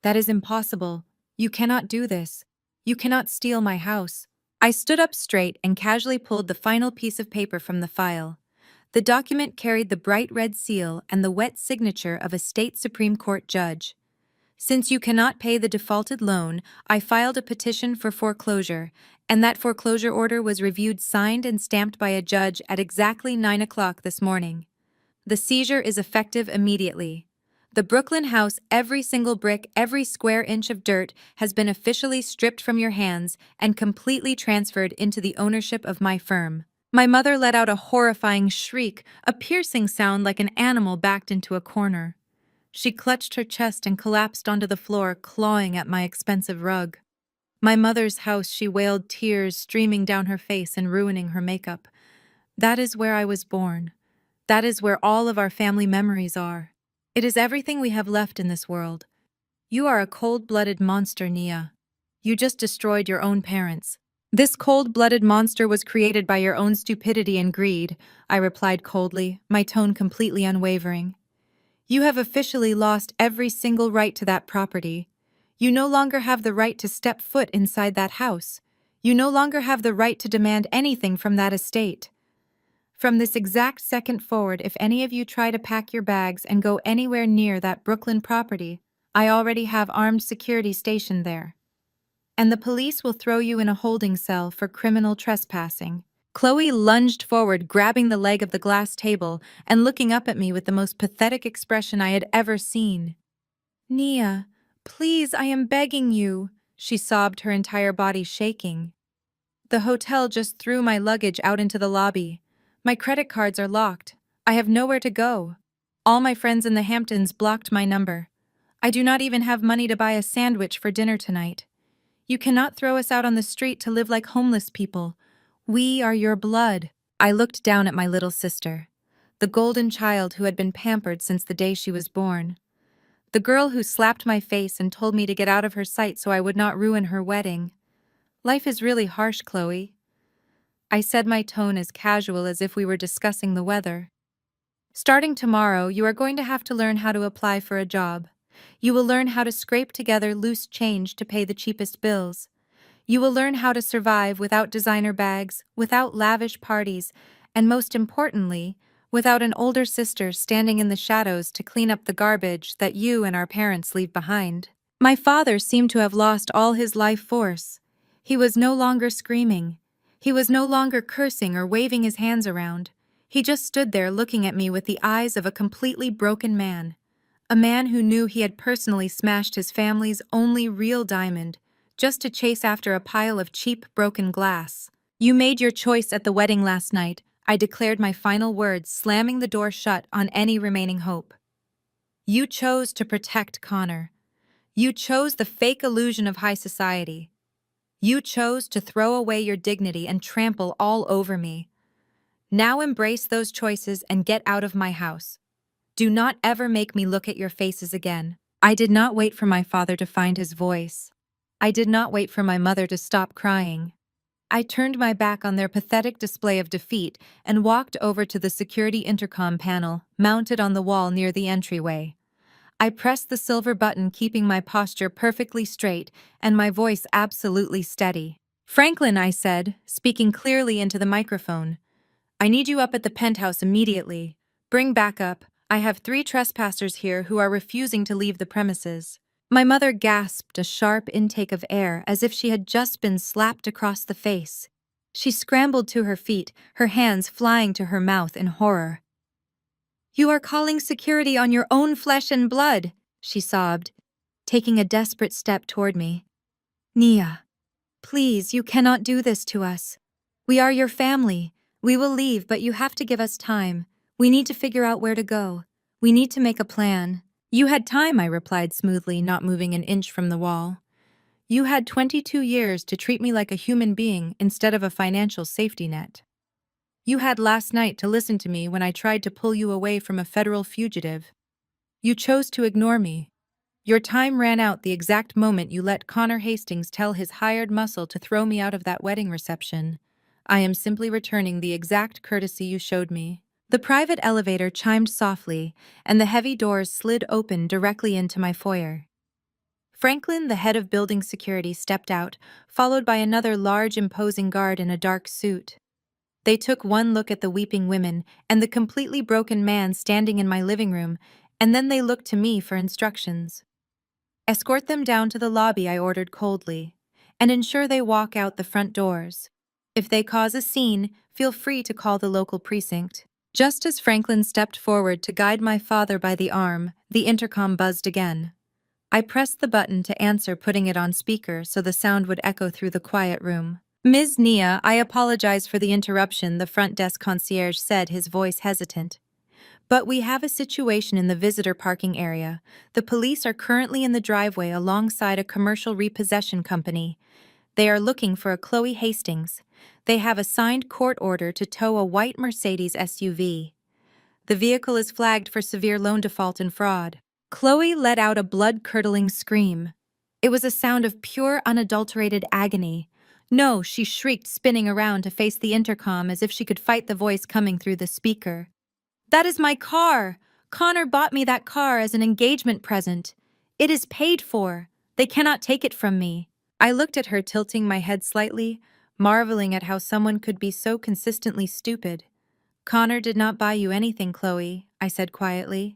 that is impossible. You cannot do this. You cannot steal my house." I stood up straight and casually pulled the final piece of paper from the file. The document carried the bright red seal and the wet signature of a state Supreme Court judge. "Since you cannot pay the defaulted loan, I filed a petition for foreclosure, and that foreclosure order was reviewed, signed, and stamped by a judge at exactly 9 o'clock this morning. The seizure is effective immediately. The Brooklyn house, every single brick, every square inch of dirt, has been officially stripped from your hands and completely transferred into the ownership of my firm." My mother let out a horrifying shriek, a piercing sound like an animal backed into a corner. She clutched her chest and collapsed onto the floor, clawing at my expensive rug. "My mother's house," she wailed, tears streaming down her face and ruining her makeup. "That is where I was born. That is where all of our family memories are. It is everything we have left in this world. You are a cold-blooded monster, Nia. You just destroyed your own parents." "This cold-blooded monster was created by your own stupidity and greed," I replied coldly, my tone completely unwavering. "You have officially lost every single right to that property. You no longer have the right to step foot inside that house. You no longer have the right to demand anything from that estate. From this exact second forward, if any of you try to pack your bags and go anywhere near that Brooklyn property, I already have armed security stationed there. And the police will throw you in a holding cell for criminal trespassing." Chloe lunged forward, grabbing the leg of the glass table and looking up at me with the most pathetic expression I had ever seen. "Nia, please, I am begging you," she sobbed, her entire body shaking. "The hotel just threw my luggage out into the lobby. My credit cards are locked. I have nowhere to go. All my friends in the Hamptons blocked my number. I do not even have money to buy a sandwich for dinner tonight. You cannot throw us out on the street to live like homeless people. We are your blood." I looked down at my little sister, the golden child who had been pampered since the day she was born. The girl who slapped my face and told me to get out of her sight so I would not ruin her wedding. Life is really harsh, Chloe. I said, my tone as casual as if we were discussing the weather. Starting tomorrow, you are going to have to learn how to apply for a job. You will learn how to scrape together loose change to pay the cheapest bills. You will learn how to survive without designer bags, without lavish parties, and most importantly, without an older sister standing in the shadows to clean up the garbage that you and our parents leave behind. My father seemed to have lost all his life force. He was no longer screaming. He was no longer cursing or waving his hands around. He just stood there looking at me with the eyes of a completely broken man. A man who knew he had personally smashed his family's only real diamond, just to chase after a pile of cheap, broken glass. You made your choice at the wedding last night, I declared, my final words, slamming the door shut on any remaining hope. You chose to protect Connor. You chose the fake illusion of high society. You chose to throw away your dignity and trample all over me. Now embrace those choices and get out of my house. Do not ever make me look at your faces again. I did not wait for my father to find his voice. I did not wait for my mother to stop crying. I turned my back on their pathetic display of defeat and walked over to the security intercom panel mounted on the wall near the entryway. I pressed the silver button, keeping my posture perfectly straight and my voice absolutely steady. Franklin, I said, speaking clearly into the microphone. I need you up at the penthouse immediately. Bring backup. I have 3 trespassers here who are refusing to leave the premises. My mother gasped a sharp intake of air as if she had just been slapped across the face. She scrambled to her feet, her hands flying to her mouth in horror. You are calling security on your own flesh and blood, she sobbed, taking a desperate step toward me. Nia, please, you cannot do this to us. We are your family. We will leave, but you have to give us time. We need to figure out where to go. We need to make a plan. You had time, I replied smoothly, not moving an inch from the wall. You had 22 years to treat me like a human being instead of a financial safety net. You had last night to listen to me when I tried to pull you away from a federal fugitive. You chose to ignore me. Your time ran out the exact moment you let Connor Hastings tell his hired muscle to throw me out of that wedding reception. I am simply returning the exact courtesy you showed me. The private elevator chimed softly, and the heavy doors slid open directly into my foyer. Franklin, the head of building security, stepped out, followed by another large, imposing guard in a dark suit. They took one look at the weeping women and the completely broken man standing in my living room, and then they looked to me for instructions. Escort them down to the lobby, I ordered coldly, and ensure they walk out the front doors. If they cause a scene, feel free to call the local precinct. Just as Franklin stepped forward to guide my father by the arm, the intercom buzzed again. I pressed the button to answer, putting it on speaker so the sound would echo through the quiet room. Ms. Nia, I apologize for the interruption, the front desk concierge said, his voice hesitant. But we have a situation in the visitor parking area. The police are currently in the driveway alongside a commercial repossession company. They are looking for a Chloe Hastings. They have a signed court order to tow a white Mercedes SUV. The vehicle is flagged for severe loan default and fraud. Chloe let out a blood-curdling scream. It was a sound of pure, unadulterated agony. No, she shrieked, spinning around to face the intercom as if she could fight the voice coming through the speaker. That is my car! Connor bought me that car as an engagement present. It is paid for. They cannot take it from me. I looked at her, tilting my head slightly, marveling at how someone could be so consistently stupid. Connor did not buy you anything, Chloe, I said quietly.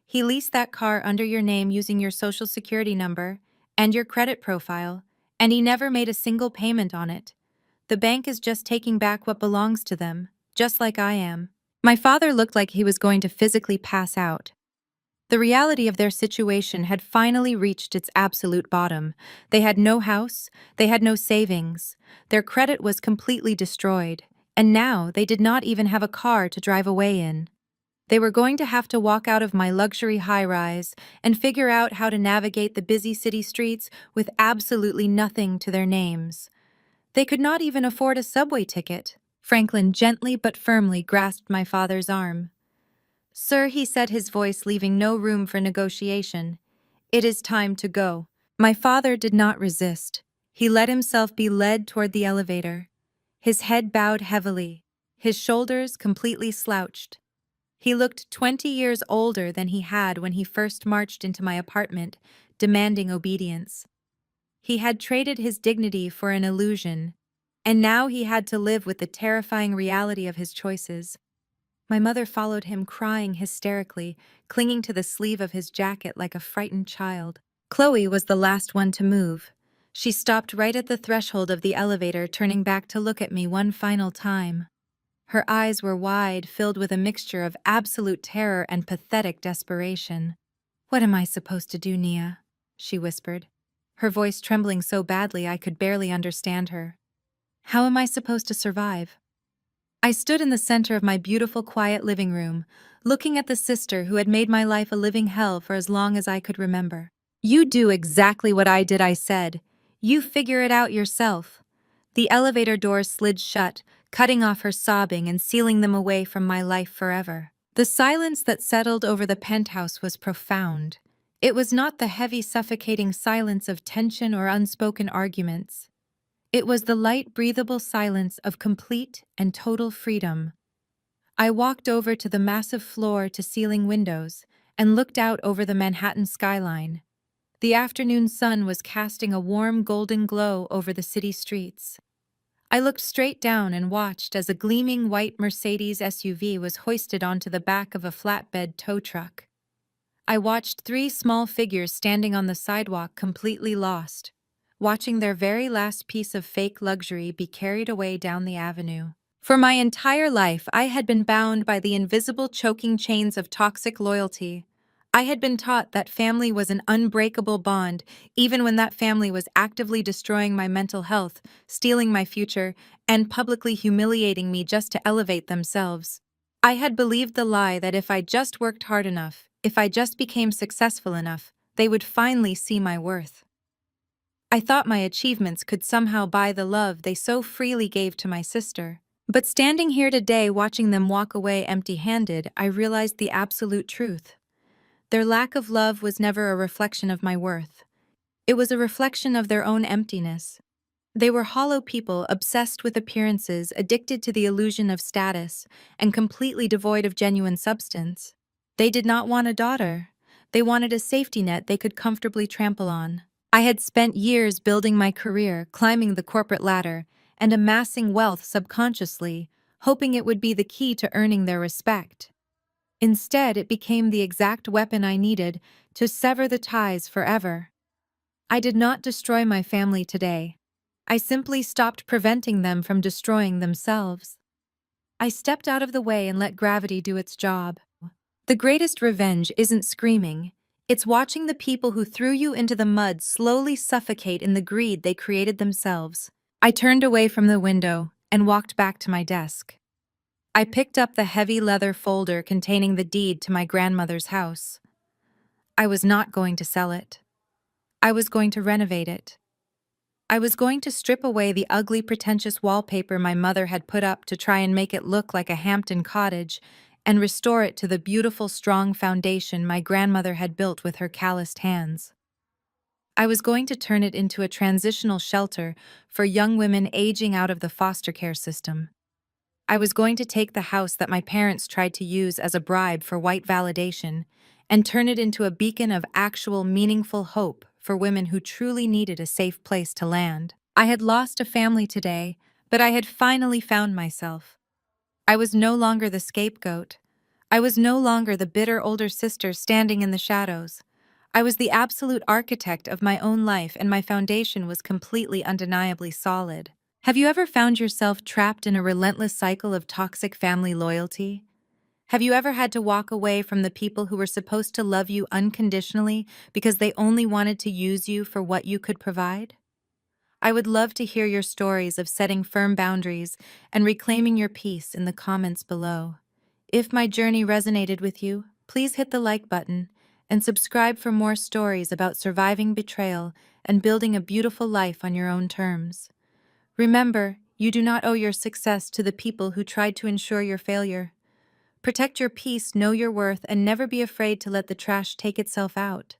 He leased that car under your name using your social security number and your credit profile, and he never made a single payment on it. The bank is just taking back what belongs to them, just like I am. My father looked like he was going to physically pass out. The reality of their situation had finally reached its absolute bottom. They had no house, they had no savings, their credit was completely destroyed, and now they did not even have a car to drive away in. They were going to have to walk out of my luxury high-rise and figure out how to navigate the busy city streets with absolutely nothing to their names. They could not even afford a subway ticket. Franklin gently but firmly grasped my father's arm. Sir, he said, his voice leaving no room for negotiation, it is time to go. My father did not resist. He let himself be led toward the elevator, his head bowed heavily, his shoulders completely slouched. He looked 20 years older than he had when he first marched into my apartment, demanding obedience. He had traded his dignity for an illusion, and now he had to live with the terrifying reality of his choices. My mother followed him, crying hysterically, clinging to the sleeve of his jacket like a frightened child. Chloe was the last one to move. She stopped right at the threshold of the elevator, turning back to look at me one final time. Her eyes were wide, filled with a mixture of absolute terror and pathetic desperation. "What am I supposed to do, Nia?" she whispered, her voice trembling so badly I could barely understand her. "How am I supposed to survive?" I stood in the center of my beautiful, quiet living room, looking at the sister who had made my life a living hell for as long as I could remember. "You do exactly what I did," I said. "You figure it out yourself." The elevator doors slid shut, cutting off her sobbing and sealing them away from my life forever. The silence that settled over the penthouse was profound. It was not the heavy, suffocating silence of tension or unspoken arguments. It was the light, breathable silence of complete and total freedom. I walked over to the massive floor-to-ceiling windows and looked out over the Manhattan skyline. The afternoon sun was casting a warm golden glow over the city streets. I looked straight down and watched as a gleaming white Mercedes SUV was hoisted onto the back of a flatbed tow truck. I watched three small figures standing on the sidewalk, completely lost, watching their very last piece of fake luxury be carried away down the avenue. For my entire life, I had been bound by the invisible choking chains of toxic loyalty. I had been taught that family was an unbreakable bond, even when that family was actively destroying my mental health, stealing my future, and publicly humiliating me just to elevate themselves. I had believed the lie that if I just worked hard enough, if I just became successful enough, they would finally see my worth. I thought my achievements could somehow buy the love they so freely gave to my sister. But standing here today watching them walk away empty-handed, I realized the absolute truth. Their lack of love was never a reflection of my worth. It was a reflection of their own emptiness. They were hollow people, obsessed with appearances, addicted to the illusion of status, and completely devoid of genuine substance. They did not want a daughter. They wanted a safety net they could comfortably trample on. I had spent years building my career, climbing the corporate ladder, and amassing wealth subconsciously, hoping it would be the key to earning their respect. Instead, it became the exact weapon I needed to sever the ties forever. I did not destroy my family today. I simply stopped preventing them from destroying themselves. I stepped out of the way and let gravity do its job. The greatest revenge isn't screaming. It's watching the people who threw you into the mud slowly suffocate in the greed they created themselves. I turned away from the window and walked back to my desk. I picked up the heavy leather folder containing the deed to my grandmother's house. I was not going to sell it. I was going to renovate it. I was going to strip away the ugly, pretentious wallpaper my mother had put up to try and make it look like a Hampton cottage, and restore it to the beautiful, strong foundation my grandmother had built with her calloused hands. I was going to turn it into a transitional shelter for young women aging out of the foster care system. I was going to take the house that my parents tried to use as a bribe for white validation and turn it into a beacon of actual, meaningful hope for women who truly needed a safe place to land. I had lost a family today, but I had finally found myself. I was no longer the scapegoat. I was no longer the bitter older sister standing in the shadows. I was the absolute architect of my own life, and my foundation was completely, undeniably solid. Have you ever found yourself trapped in a relentless cycle of toxic family loyalty? Have you ever had to walk away from the people who were supposed to love you unconditionally because they only wanted to use you for what you could provide? I would love to hear your stories of setting firm boundaries and reclaiming your peace in the comments below. If my journey resonated with you, please hit the like button and subscribe for more stories about surviving betrayal and building a beautiful life on your own terms. Remember, you do not owe your success to the people who tried to ensure your failure. Protect your peace, know your worth, and never be afraid to let the trash take itself out.